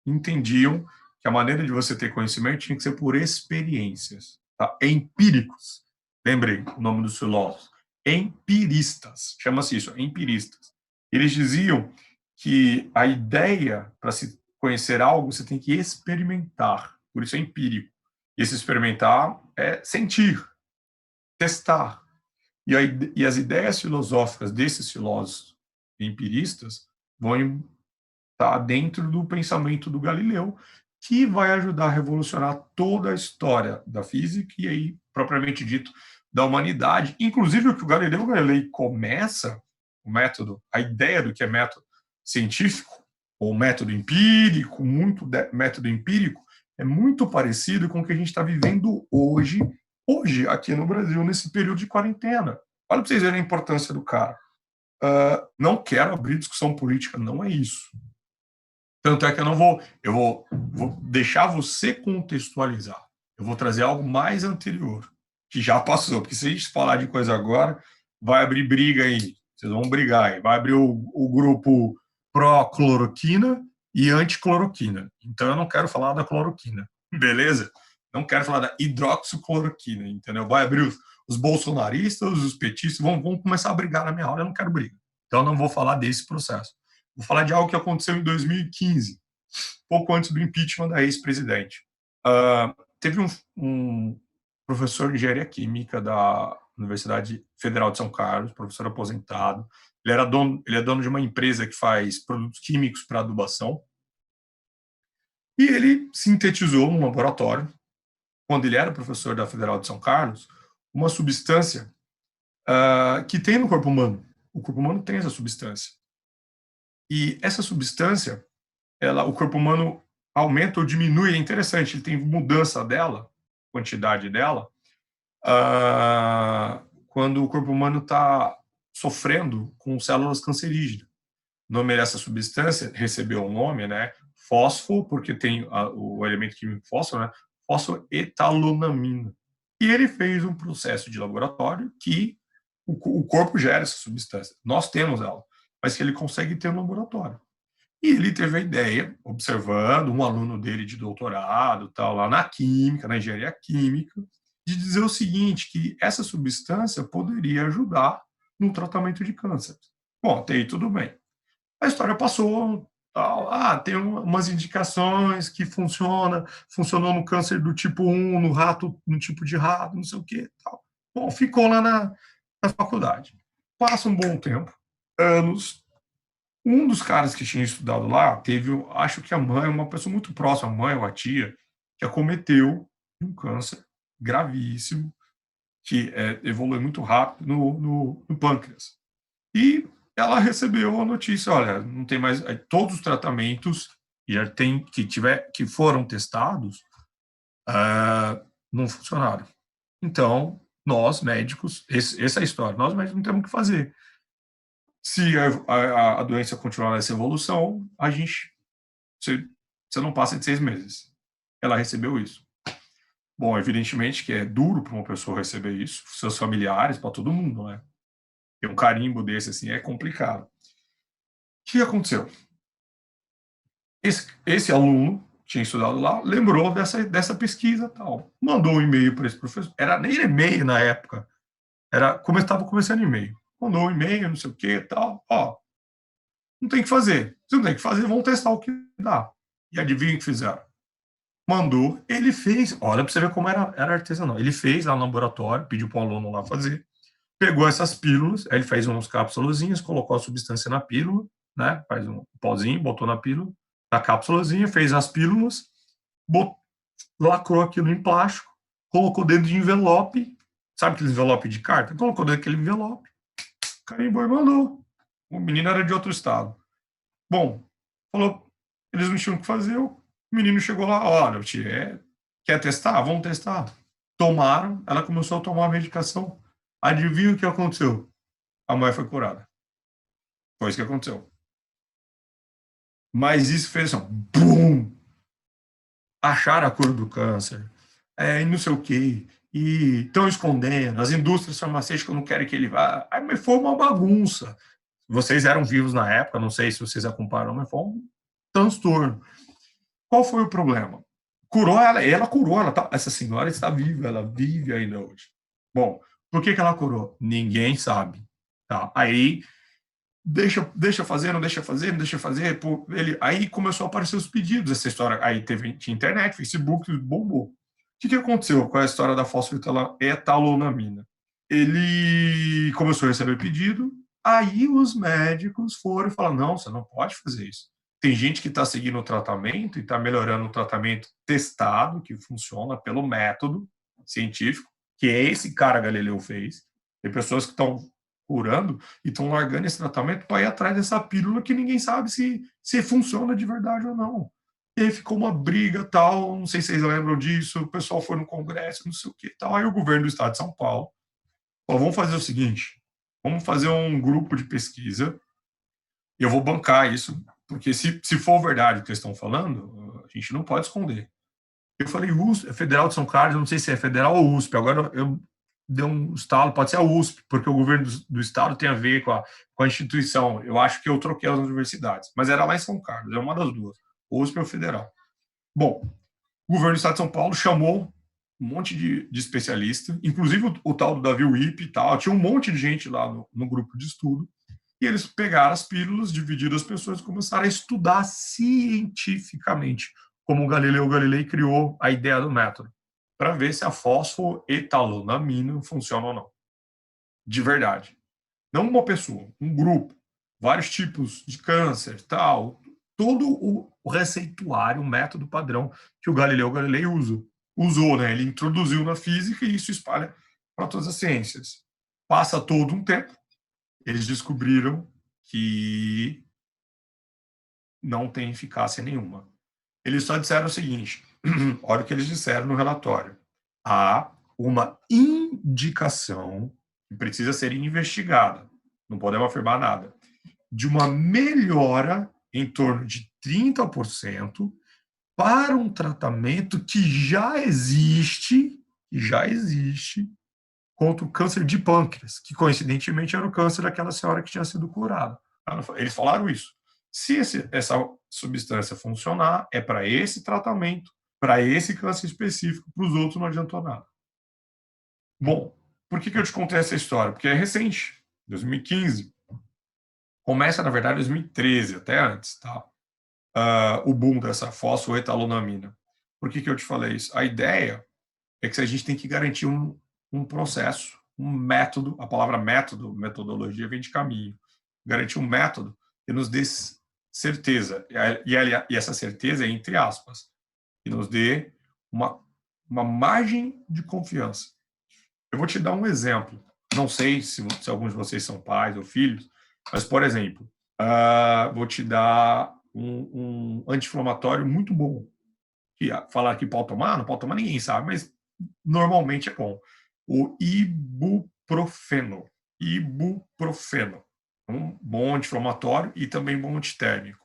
entendiam que a maneira de você ter conhecimento tinha que ser por experiências, tá? Empíricos. Lembrei o nome dos filósofos. Empiristas, chama-se isso, empiristas. Eles diziam que a ideia para se conhecer algo, você tem que experimentar, por isso é empírico. E esse experimentar é sentir, testar. E as ideias filosóficas desses filósofos empiristas vão estar dentro do pensamento do Galileu, que vai ajudar a revolucionar toda a história da física e aí, propriamente dito, da humanidade. Inclusive, o que o Galileu Galilei começa, o método, a ideia do que é método científico, ou método empírico, método empírico, é muito parecido com o que a gente está vivendo hoje aqui no Brasil, nesse período de quarentena. Olha para vocês verem a importância do cara. Não quero abrir discussão política, não é isso. Tanto é que eu vou deixar você contextualizar. Eu vou trazer algo mais anterior, que já passou, porque se a gente falar de coisa agora, vai abrir briga aí. Vocês vão brigar aí. Vai abrir o grupo pró-cloroquina e anti-cloroquina. Então eu não quero falar da cloroquina, beleza? Não quero falar da hidroxicloroquina, entendeu? Vai abrir os bolsonaristas, os petistas, vão começar a brigar na minha aula, eu não quero briga. Então eu não vou falar desse processo. Vou falar de algo que aconteceu em 2015, pouco antes do impeachment da ex-presidente. Teve um professor de engenharia química da Universidade Federal de São Carlos, professor aposentado. Ele é dono de uma empresa que faz produtos químicos para adubação. E ele sintetizou num laboratório, quando ele era professor da Federal de São Carlos, uma substância que tem no corpo humano. O corpo humano tem essa substância. E essa substância, o corpo humano aumenta ou diminui, é interessante, ele tem mudança dela, quantidade dela, quando o corpo humano está sofrendo com células cancerígenas. O nome dessa substância recebeu o nome, né? Fósforo, porque tem o elemento químico fósforo, né? Fosfoetalonamina. E ele fez um processo de laboratório que o corpo gera essa substância. Nós temos ela, mas que ele consegue ter no laboratório. E ele teve a ideia, observando um aluno dele de doutorado, tal, lá na química, na engenharia química, de dizer o seguinte, que essa substância poderia ajudar no tratamento de câncer. Bom, até aí tudo bem. A história passou, tal, tem umas indicações que funcionou no câncer do tipo 1, no rato, no tipo de rato, não sei o quê, tal. Bom, ficou lá na faculdade. Passa um bom tempo, anos. Um dos caras que tinha estudado lá teve, acho que a mãe, uma pessoa muito próxima, a mãe ou a tia, que acometeu um câncer gravíssimo, que evolui muito rápido no pâncreas. E ela recebeu a notícia, olha, não tem mais todos os tratamentos que foram testados não funcionaram. Então, nós médicos, essa é a história, nós médicos não temos o que fazer. Se a doença continuar nessa evolução, você não passa de 6 meses. Ela recebeu isso. Bom, evidentemente que é duro para uma pessoa receber isso, seus familiares, para todo mundo, né? Ter um carimbo desse assim é complicado. O que aconteceu? Esse aluno tinha estudado lá, lembrou dessa pesquisa, tal, mandou um e-mail para esse professor. Era nem e-mail na época, estava começando e-mail. Mandou um e-mail, não sei o que, tal. Não tem o que fazer. Se não tem o que fazer, vão testar o que dá. E adivinha o que fizeram? Mandou, ele fez. Olha para você ver como era artesanal. Ele fez lá no laboratório, pediu para o aluno lá fazer. Pegou essas pílulas, aí ele fez uns cápsulazinhas, colocou a substância na pílula, né? Faz um pozinho, botou na pílula, na cápsulazinha, fez as pílulas, lacrou aquilo em plástico, colocou dentro de envelope, sabe aquele envelope de carta? Colocou dentro daquele envelope, carimbou e mandou. O menino era de outro estado. Bom, falou, eles não tinham o que fazer, o menino chegou lá, olha, tia, quer testar? Vamos testar. Tomaram, ela começou a tomar a medicação. Adivinha o que aconteceu? A mulher foi curada. Foi isso que aconteceu. Mas isso fez assim, BUM! Acharam a cura do câncer, e não sei o quê, e estão escondendo, as indústrias farmacêuticas não querem que ele vá. Aí, mas foi uma bagunça. Vocês eram vivos na época, não sei se vocês acompanharam, mas foi um transtorno. Qual foi o problema? Curou ela curou, essa senhora está viva, ela vive ainda hoje. Bom, por que ela curou? Ninguém sabe. Tá? Aí, deixa fazer, não deixa fazer, não deixa fazer. Aí começou a aparecer os pedidos, essa história. Aí tinha internet, Facebook, bombou. O que aconteceu com a história da fosfetalonamina? Ele começou a receber pedido, aí os médicos foram e falaram, não, você não pode fazer isso. Tem gente que está seguindo o tratamento e está melhorando o tratamento testado, que funciona pelo método científico, que é esse cara Galileu fez. Tem pessoas que estão curando e estão largando esse tratamento para ir atrás dessa pílula que ninguém sabe se funciona de verdade ou não. E aí ficou uma briga tal, não sei se vocês lembram disso, o pessoal foi no congresso, não sei o que tal. Aí o governo do estado de São Paulo falou, vamos fazer o seguinte, vamos fazer um grupo de pesquisa e eu vou bancar isso, porque se for verdade o que eles estão falando, a gente não pode esconder. Eu falei USP, Federal de São Carlos, eu não sei se é Federal ou USP, agora eu dei um estalo, pode ser a USP, porque o governo do estado tem a ver com a instituição. Eu acho que eu troquei as universidades, mas era lá em São Carlos, é uma das duas, USP ou Federal. Bom, o governo do estado de São Paulo chamou um monte de especialista, inclusive o tal do Davi Wip e tal, tinha um monte de gente lá no grupo de estudo, e eles pegaram as pílulas, dividiram as pessoas e começaram a estudar cientificamente como o Galileu Galilei criou a ideia do método, para ver se a fosfoetalonamina funciona ou não. De verdade. Não uma pessoa, um grupo, vários tipos de câncer, tal, todo o receituário, o método padrão que o Galileu Galilei usou, né? Ele introduziu na física e isso espalha para todas as ciências. Passa todo um tempo, eles descobriram que não tem eficácia nenhuma. Eles só disseram o seguinte, olha o que eles disseram no relatório. Há uma indicação que precisa ser investigada, não podemos afirmar nada, de uma melhora em torno de 30% para um tratamento que já existe contra o câncer de pâncreas, que coincidentemente era o câncer daquela senhora que tinha sido curada. Eles falaram isso. Se essa substância funcionar, é para esse tratamento, para esse câncer específico, para os outros não adiantou nada. Bom, por que eu te contei essa história? Porque é recente, 2015. Começa, na verdade, em 2013, até antes, tá? O boom dessa fosfoetalonamina. Por que eu te falei isso? A ideia é que a gente tem que garantir um processo, um método, a palavra método, metodologia vem de caminho, garantir um método que nos dê certeza, e essa certeza é entre aspas, que nos dê uma margem de confiança. Eu vou te dar um exemplo, não sei se alguns de vocês são pais ou filhos, mas, por exemplo, vou te dar um anti-inflamatório muito bom, que falar que pode tomar, não pode tomar, ninguém sabe, mas normalmente é bom. O ibuprofeno. Ibuprofeno. Um bom anti-inflamatório e também bom antitérmico.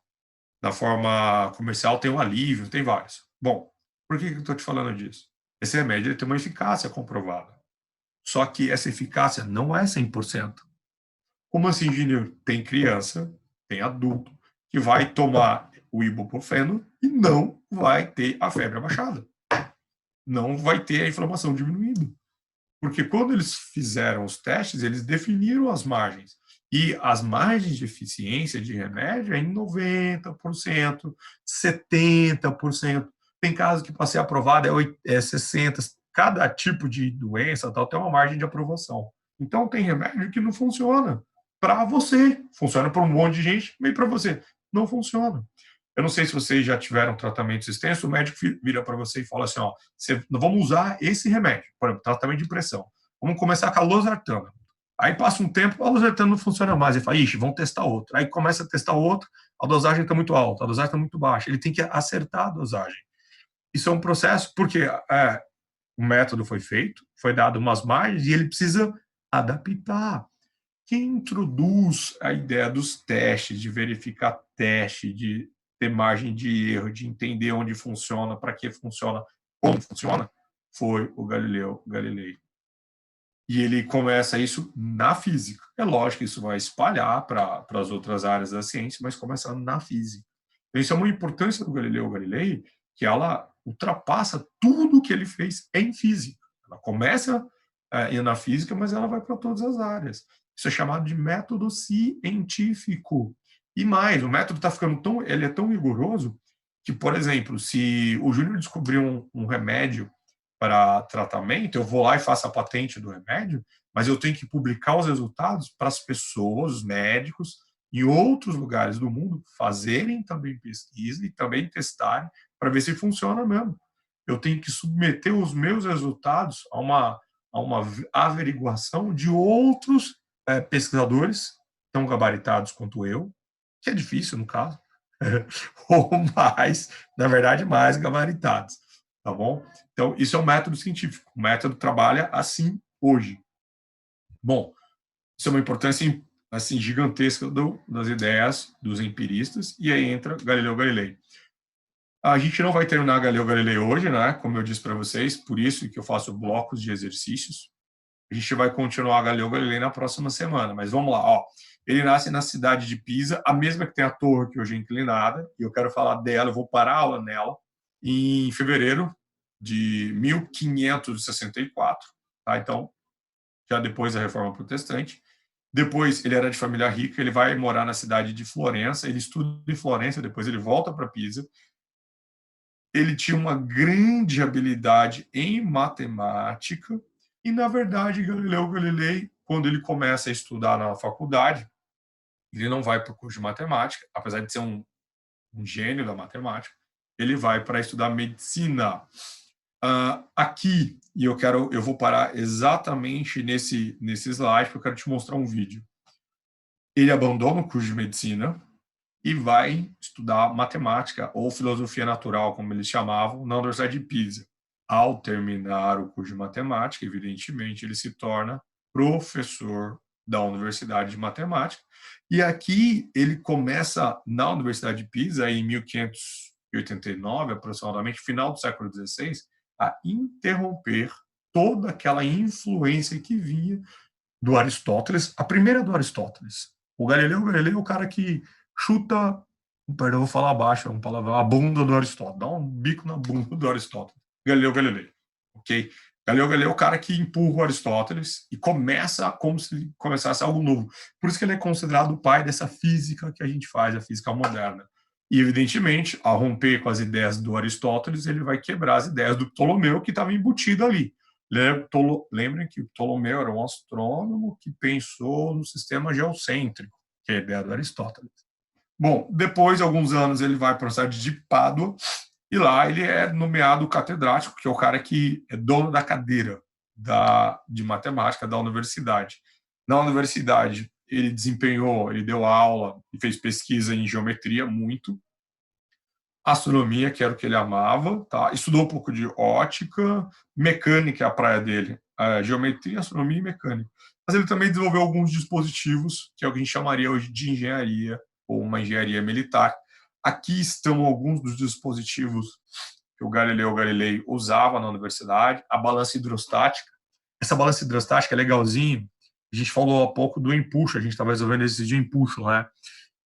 Na forma comercial tem o alívio, tem vários. Bom, por que eu estou te falando disso? Esse remédio tem uma eficácia comprovada. Só que essa eficácia não é 100%. Como assim, engenheiro? Tem criança, tem adulto, que vai tomar o ibuprofeno e não vai ter a febre abaixada. Não vai ter a inflamação diminuída. Porque quando eles fizeram os testes, eles definiram as margens. E as margens de eficiência de remédio é em 90%, 70%. Tem casos que para ser aprovado é 60%. Cada tipo de doença tal, tem uma margem de aprovação. Então, tem remédio que não funciona para você. Funciona para um monte de gente, mas para você não funciona. Eu não sei se vocês já tiveram tratamentos extensos, o médico vira para você e fala assim, ó, vamos usar esse remédio, por exemplo, tratamento de pressão. Vamos começar com a losartana. Aí passa um tempo, a losartana não funciona mais. Ele fala, ixi, vamos testar outro. Aí começa a testar outro, a dosagem está muito alta, a dosagem está muito baixa. Ele tem que acertar a dosagem. Isso é um processo, porque o método foi feito, foi dado umas margens e ele precisa adaptar. Quem introduz a ideia dos testes, de verificar teste, de ter margem de erro, de entender onde funciona, para que funciona, como funciona, foi o Galileu Galilei. E ele começa isso na física. É lógico que isso vai espalhar para as outras áreas da ciência, mas começando na física. Então, isso é uma importância do Galileu Galilei, que ela ultrapassa tudo que ele fez em física. Ela começa na física, mas ela vai para todas as áreas. Isso é chamado de método científico. E mais, o método está ficando ele é tão rigoroso que, por exemplo, se o Júnior descobrir um remédio para tratamento, eu vou lá e faço a patente do remédio, mas eu tenho que publicar os resultados para as pessoas, os médicos, em outros lugares do mundo, fazerem também pesquisa e também testarem para ver se funciona mesmo. Eu tenho que submeter os meus resultados a uma averiguação de outros pesquisadores tão gabaritados quanto eu, que é difícil no caso, ou mais, na verdade, mais gabaritados, tá bom? Então, isso é um método científico. O método trabalha assim hoje. Bom, isso é uma importância assim gigantesca das ideias dos empiristas, e aí entra Galileu Galilei. A gente não vai terminar Galileu Galilei hoje, né? Como eu disse para vocês, por isso que eu faço blocos de exercícios. A gente vai continuar Galileu Galilei na próxima semana, mas vamos lá, ó. Ele nasce na cidade de Pisa, a mesma que tem a torre que hoje é inclinada, e eu quero falar dela, eu vou parar a aula nela, em fevereiro de 1564, tá? Então, já depois da Reforma Protestante. Depois, ele era de família rica, ele vai morar na cidade de Florença, ele estuda em Florença, depois ele volta para Pisa. Ele tinha uma grande habilidade em matemática, e, na verdade, Galileu Galilei, quando ele começa a estudar na faculdade, ele não vai para o curso de matemática, apesar de ser um gênio da matemática, ele vai para estudar medicina. Aqui, e eu vou parar exatamente nesse slide, porque eu quero te mostrar um vídeo. Ele abandona o curso de medicina e vai estudar matemática ou filosofia natural, como eles chamavam, na Universidade de Pisa. Ao terminar o curso de matemática, evidentemente, ele se torna professor da Universidade de Matemática. E aqui ele começa, na Universidade de Pisa, em 1589, aproximadamente, final do século XVI, a interromper toda aquela influência que vinha do Aristóteles, a primeira do Aristóteles. O Galileu Galilei é o cara que chuta, perdão, vou falar abaixo, é um palavrão, a bunda do Aristóteles, dá um bico na bunda do Aristóteles. Galileu Galilei, ok? Galileu Galilei é o cara que empurra o Aristóteles e começa como se começasse algo novo. Por isso que ele é considerado o pai dessa física que a gente faz, a física moderna. E, evidentemente, ao romper com as ideias do Aristóteles, ele vai quebrar as ideias do Ptolomeu, que estava embutido ali. Lembrem que Ptolomeu era um astrônomo que pensou no sistema geocêntrico, que é a ideia do Aristóteles. Bom, depois de alguns anos ele vai para a cidade de Pádua, e lá ele é nomeado catedrático, que é o cara que é dono da cadeira de matemática da universidade. Na universidade, ele deu aula e fez pesquisa em geometria muito, astronomia, que era o que ele amava, tá? Estudou um pouco de ótica, mecânica é a praia dele, geometria, astronomia e mecânica. Mas ele também desenvolveu alguns dispositivos, que é o que a gente chamaria hoje de engenharia, ou uma engenharia militar. Aqui estão alguns dos dispositivos que o Galileu Galilei usava na universidade, a balança hidrostática. Essa balança hidrostática é legalzinho, a gente falou há pouco do empuxo, a gente estava resolvendo esse de empuxo, né?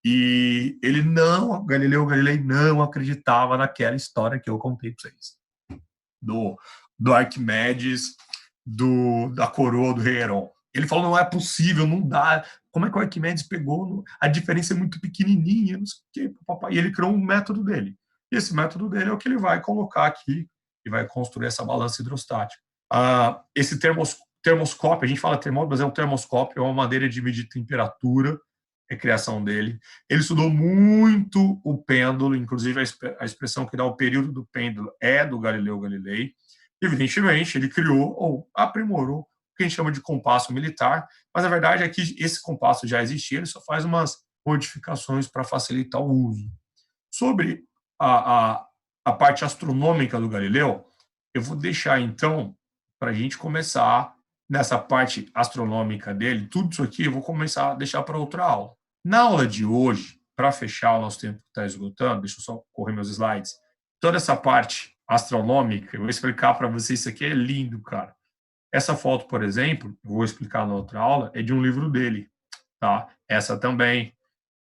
E Galileu Galilei não acreditava naquela história que eu contei para vocês. Do Arquimedes, da coroa do rei Heron. Ele falou, não é possível, não dá. Como é que o Arquimedes pegou? A diferença é muito pequenininha, não sei o quê, papai. E ele criou um método dele. E esse método dele é o que ele vai colocar aqui e vai construir essa balança hidrostática. Esse termoscópio, a gente fala termômetro, mas é um termoscópio, é uma maneira de medir temperatura, é a criação dele. Ele estudou muito o pêndulo, inclusive a expressão que dá o período do pêndulo é do Galileu Galilei. Evidentemente, ele criou ou aprimorou o que a gente chama de compasso militar, mas a verdade é que esse compasso já existia, ele só faz umas modificações para facilitar o uso. Sobre a parte astronômica do Galileu, eu vou deixar, então, para a gente começar nessa parte astronômica dele, tudo isso aqui eu vou começar a deixar para outra aula. Na aula de hoje, para fechar o nosso tempo que está esgotando, deixa eu só correr meus slides, toda essa parte astronômica, eu vou explicar para vocês, isso aqui é lindo, cara. Essa foto, por exemplo, eu vou explicar na outra aula, é de um livro dele, tá? Essa também.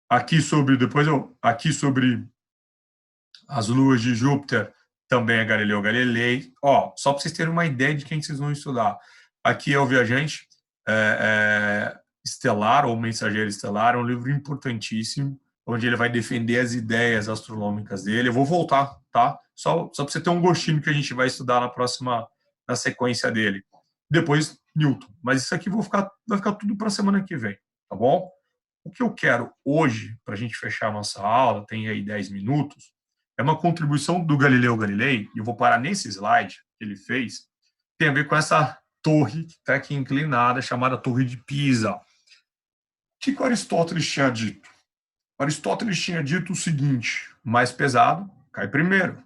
Aqui sobre as luas de Júpiter, também é Galileu Galilei. Ó, só para vocês terem uma ideia de quem vocês vão estudar. Aqui é o Viajante Estelar, ou Mensageiro Estelar, é um livro importantíssimo, onde ele vai defender as ideias astronômicas dele. Eu vou voltar, tá? Só para você ter um gostinho que a gente vai estudar na sequência dele. Depois, Newton. Mas isso aqui vai ficar tudo para a semana que vem, tá bom? O que eu quero hoje, para a gente fechar a nossa aula, tem aí 10 minutos, é uma contribuição do Galileu Galilei, e eu vou parar nesse slide que ele fez, tem a ver com essa torre que está aqui inclinada, chamada Torre de Pisa. que Aristóteles tinha dito? Aristóteles tinha dito o seguinte: mais pesado cai primeiro.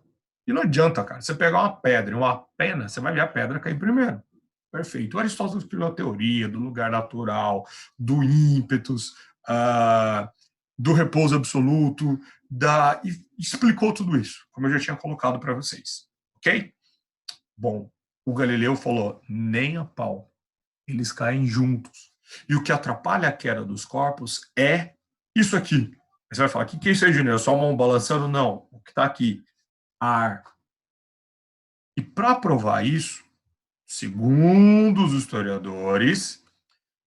E não adianta, cara. Você pegar uma pedra e uma pena, você vai ver a pedra cair primeiro. Perfeito. O Aristóteles criou a teoria do lugar natural, do ímpetus, do repouso absoluto, e explicou tudo isso, como eu já tinha colocado para vocês. Ok? Bom, o Galileu falou: nem a pau. Eles caem juntos. E o que atrapalha a queda dos corpos é isso aqui. Você vai falar: o que é isso aí, Júnior? É só a mão balançando? Não. O que está aqui? Ar. E para provar isso, segundo os historiadores,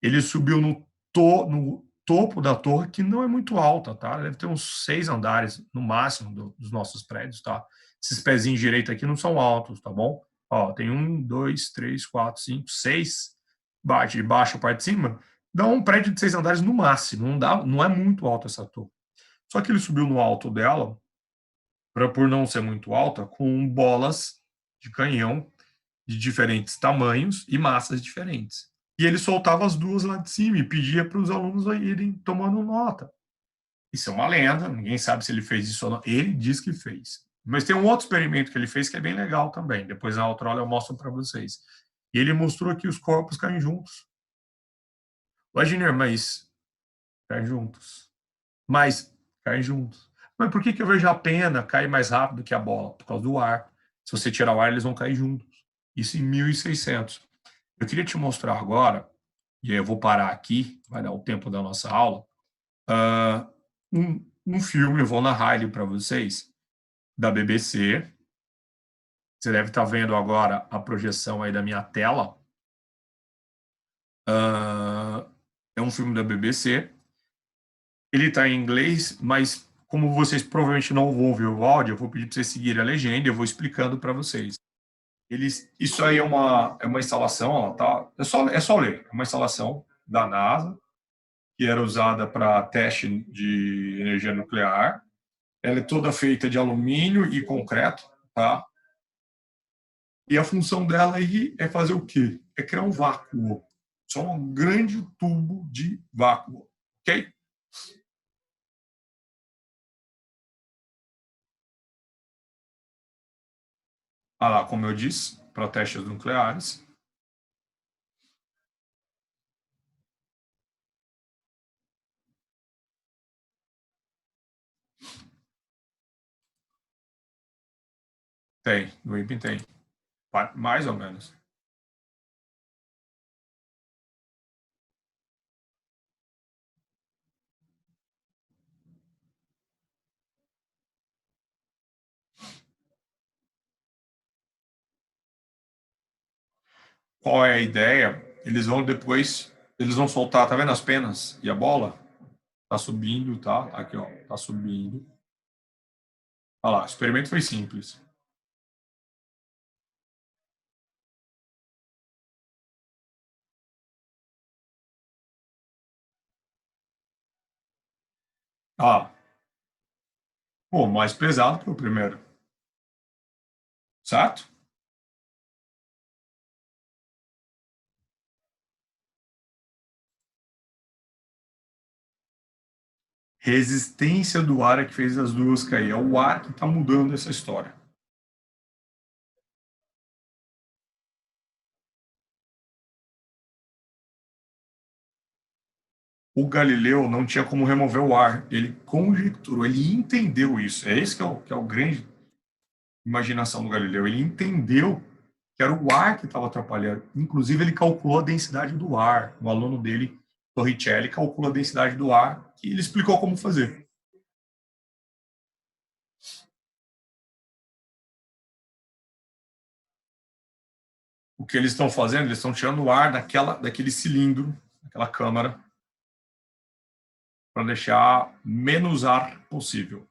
ele subiu no topo da torre, que não é muito alta, tá? Deve ter uns 6 andares no máximo dos nossos prédios, tá? Esses pezinhos direitos aqui não são altos, tá bom? Ó, tem 1, 2, 3, 4, 5, 6 de baixo a parte de cima, dá um prédio de 6 andares no máximo, não é muito alta essa torre. Só que ele subiu no alto dela, por não ser muito alta, com bolas de canhão de diferentes tamanhos e massas diferentes. E ele soltava as duas lá de cima e pedia para os alunos irem tomando nota. Isso é uma lenda, ninguém sabe se ele fez isso ou não. Ele diz que fez. Mas tem um outro experimento que ele fez que é bem legal também. Depois na outra aula eu mostro para vocês. E ele mostrou que os corpos caem juntos. Imagina, mas caem juntos. Mas caem juntos. Mas por que eu vejo a pena cair mais rápido que a bola? Por causa do ar. Se você tirar o ar, eles vão cair juntos. Isso em 1600. Eu queria te mostrar agora, e aí eu vou parar aqui, vai dar o tempo da nossa aula, um filme, eu vou narrar ele para vocês, da BBC. Você deve estar vendo agora a projeção aí da minha tela. É um filme da BBC. Ele está em inglês, mas como vocês provavelmente não vão ouvir o áudio, eu vou pedir para vocês seguirem a legenda e eu vou explicando para vocês. Isso aí é uma instalação, ó, tá? É só ler. É uma instalação da NASA, que era usada para teste de energia nuclear. Ela é toda feita de alumínio e concreto, tá? E a função dela aí é fazer o quê? É criar um vácuo. Só um grande tubo de vácuo, ok? Ah lá, como eu disse, para testes nucleares. Tem, no INPE tem. Mais ou menos. Qual é a ideia? Eles vão soltar, tá vendo as penas e a bola? Tá subindo, tá? Aqui, ó, tá subindo. Olha lá, o experimento foi simples. Ah, pô, mais pesado que o primeiro, certo? Resistência do ar é que fez as duas cair. É o ar que está mudando essa história. O Galileu não tinha como remover o ar. Ele conjecturou, ele entendeu isso. É esse que é o grande imaginação do Galileu. Ele entendeu que era o ar que estava atrapalhando. Inclusive, ele calculou a densidade do ar. O aluno dele, Torricelli, calculou a densidade do ar e ele explicou como fazer. O que eles estão fazendo? Eles estão tirando o ar daquele cilindro, daquela câmara, para deixar menos ar possível.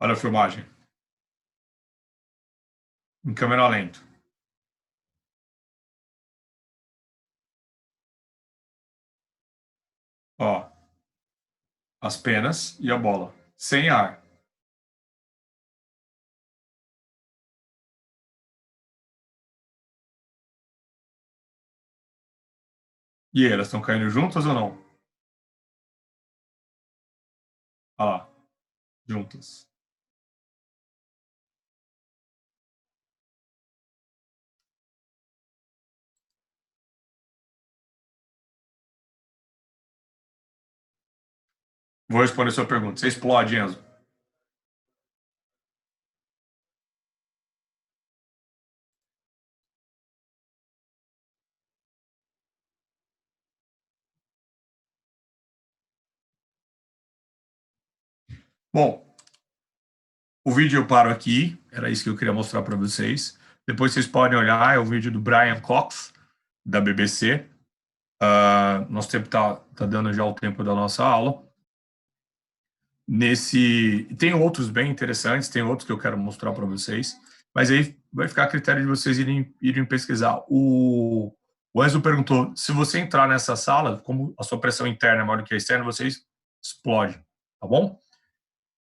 Olha a filmagem, em câmera lenta. Ó, as penas e a bola. Sem ar. E aí, elas estão caindo juntas ou não? Olha lá, juntas. Vou responder a sua pergunta. Você explode, Enzo. Bom, o vídeo eu paro aqui. Era isso que eu queria mostrar para vocês. Depois vocês podem olhar, é o vídeo do Brian Cox, da BBC. Nosso tempo tá dando já o tempo da nossa aula. Tem outros bem interessantes, tem outros que eu quero mostrar para vocês, mas aí vai ficar a critério de vocês irem pesquisar. O Enzo perguntou, se você entrar nessa sala, como a sua pressão interna é maior do que a externa, você explode, tá bom?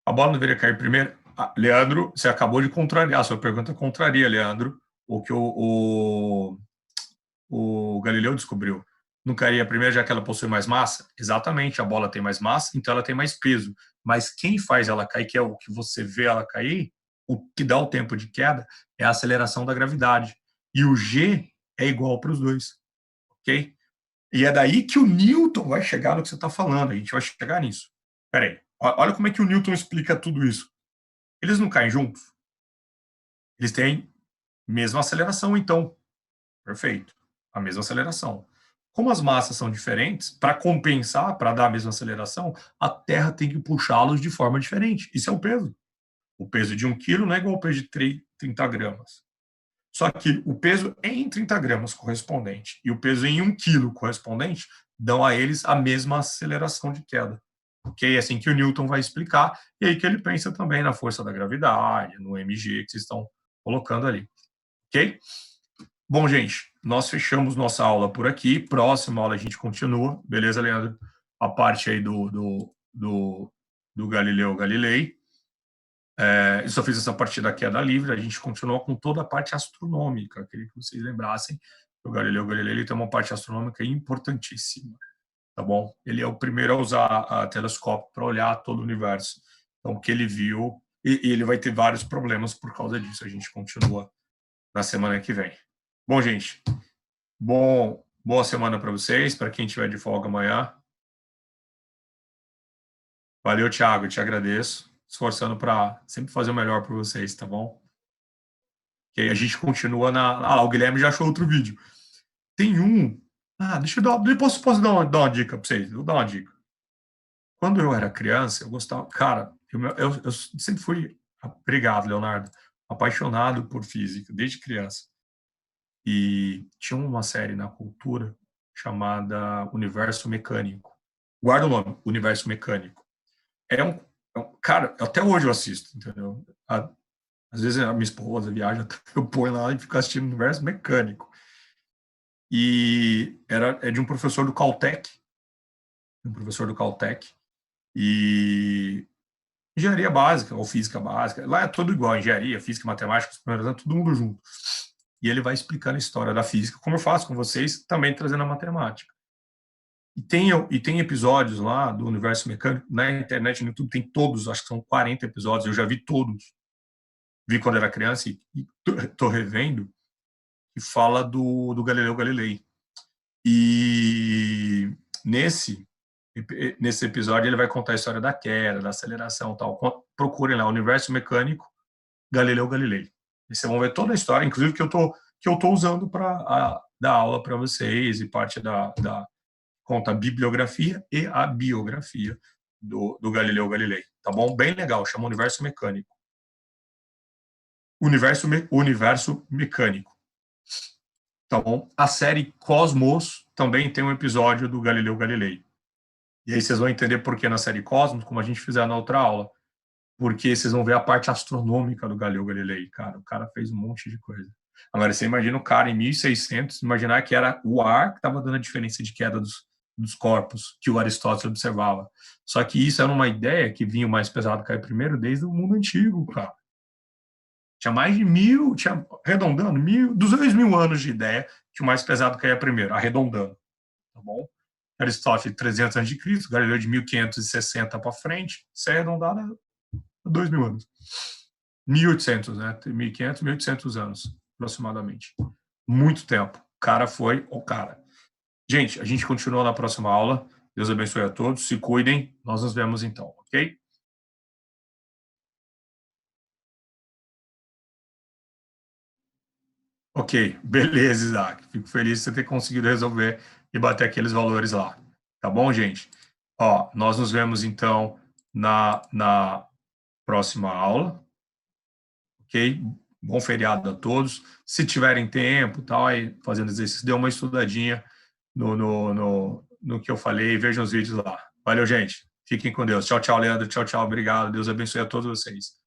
A bola não deveria cair primeiro? Leandro, você acabou de contrariar, a sua pergunta contraria, Leandro, o que o Galileu descobriu. Não cairia primeiro já que ela possui mais massa? Exatamente, a bola tem mais massa, então ela tem mais peso. Mas quem faz ela cair, que é o que você vê ela cair, o que dá o tempo de queda, é a aceleração da gravidade. E o G é igual para os dois, ok? E é daí que o Newton vai chegar no que você está falando, a gente vai chegar nisso. Peraí, olha como é que o Newton explica tudo isso. Eles não caem juntos? Eles têm mesma aceleração, então. Perfeito. A mesma aceleração. Como as massas são diferentes, para compensar, para dar a mesma aceleração, a Terra tem que puxá-los de forma diferente. Isso é o peso. O peso de 1 quilo não é igual ao peso de 30 gramas. Só que o peso em 30 gramas correspondente e o peso em 1 quilo correspondente dão a eles a mesma aceleração de queda. Ok? É assim que o Newton vai explicar, e aí que ele pensa também na força da gravidade, no mg que vocês estão colocando ali. Ok? Bom, gente, nós fechamos nossa aula por aqui. Próxima aula a gente continua. Beleza, Leandro? A parte aí do Galileu Galilei. Eu só fiz essa parte da queda livre. A gente continua com toda a parte astronômica. Queria que vocês lembrassem que o Galileu Galilei ele tem uma parte astronômica importantíssima. Tá bom? Ele é o primeiro a usar a telescópio para olhar todo o universo. Então, o que ele viu, e ele vai ter vários problemas por causa disso. A gente continua na semana que vem. Bom, gente, boa semana para vocês, para quem tiver de folga amanhã. Valeu, Thiago, te agradeço. Esforçando para sempre fazer o melhor para vocês, tá bom? E aí a gente continua o Guilherme já achou outro vídeo. Tem um. Deixa eu dar. Posso dar uma dica para vocês? Vou dar uma dica. Quando eu era criança, eu gostava. Cara, eu sempre fui. Obrigado, Leonardo. Apaixonado por física, desde criança. E tinha uma série na Cultura chamada Universo Mecânico. Guarda o nome, Universo Mecânico. Cara, até hoje eu assisto, entendeu? Às vezes a minha esposa viaja, eu ponho lá e fico assistindo Universo Mecânico. E é de um professor do Caltech, e engenharia básica ou física básica. Lá é tudo igual, engenharia, física, matemática, todo mundo junto. E ele vai explicando a história da física, como eu faço com vocês, também trazendo a matemática. E tem episódios lá do Universo Mecânico, na internet, no YouTube, tem todos, acho que são 40 episódios, eu já vi todos. Vi quando era criança e tô revendo, e fala do Galileu Galilei. E nesse episódio ele vai contar a história da queda, da aceleração e tal. Procurem lá, Universo Mecânico, Galileu Galilei. E vocês vão ver toda a história, inclusive que eu tô usando para dar aula para vocês, e parte da conta a bibliografia e a biografia do Galileu Galilei. Tá bom? Bem legal, chama Universo Mecânico. Universo Mecânico. Tá bom? A série Cosmos também tem um episódio do Galileu Galilei. E aí vocês vão entender por que na série Cosmos, como a gente fizer na outra aula. Porque vocês vão ver a parte astronômica do Galileu Galilei, cara. O cara fez um monte de coisa. Agora, você imagina o cara em 1600, imaginar que era o ar que estava dando a diferença de queda dos corpos que o Aristóteles observava. Só que isso era uma ideia que vinha o mais pesado cair primeiro desde o mundo antigo, cara. Tinha mais de 1000, arredondando, 2.000 anos de ideia que o mais pesado caía primeiro, arredondando, tá bom? Aristóteles, 300 a.C., Galileu de 1560 para frente, isso é arredondado a 2.000 anos. 1.800, né? 1.500, 1.800 anos, aproximadamente. Muito tempo. O cara foi o cara. Gente, a gente continua na próxima aula. Deus abençoe a todos. Se cuidem. Nós nos vemos então, ok? Ok, beleza, Isaac. Fico feliz de você ter conseguido resolver e bater aqueles valores lá. Tá bom, gente? Ó, nós nos vemos então na próxima aula, ok? Bom feriado a todos. Se tiverem tempo, tal, aí fazendo exercício, dê uma estudadinha no que eu falei, vejam os vídeos lá. Valeu, gente. Fiquem com Deus. Tchau, tchau, Leandro. Tchau, tchau. Obrigado. Deus abençoe a todos vocês.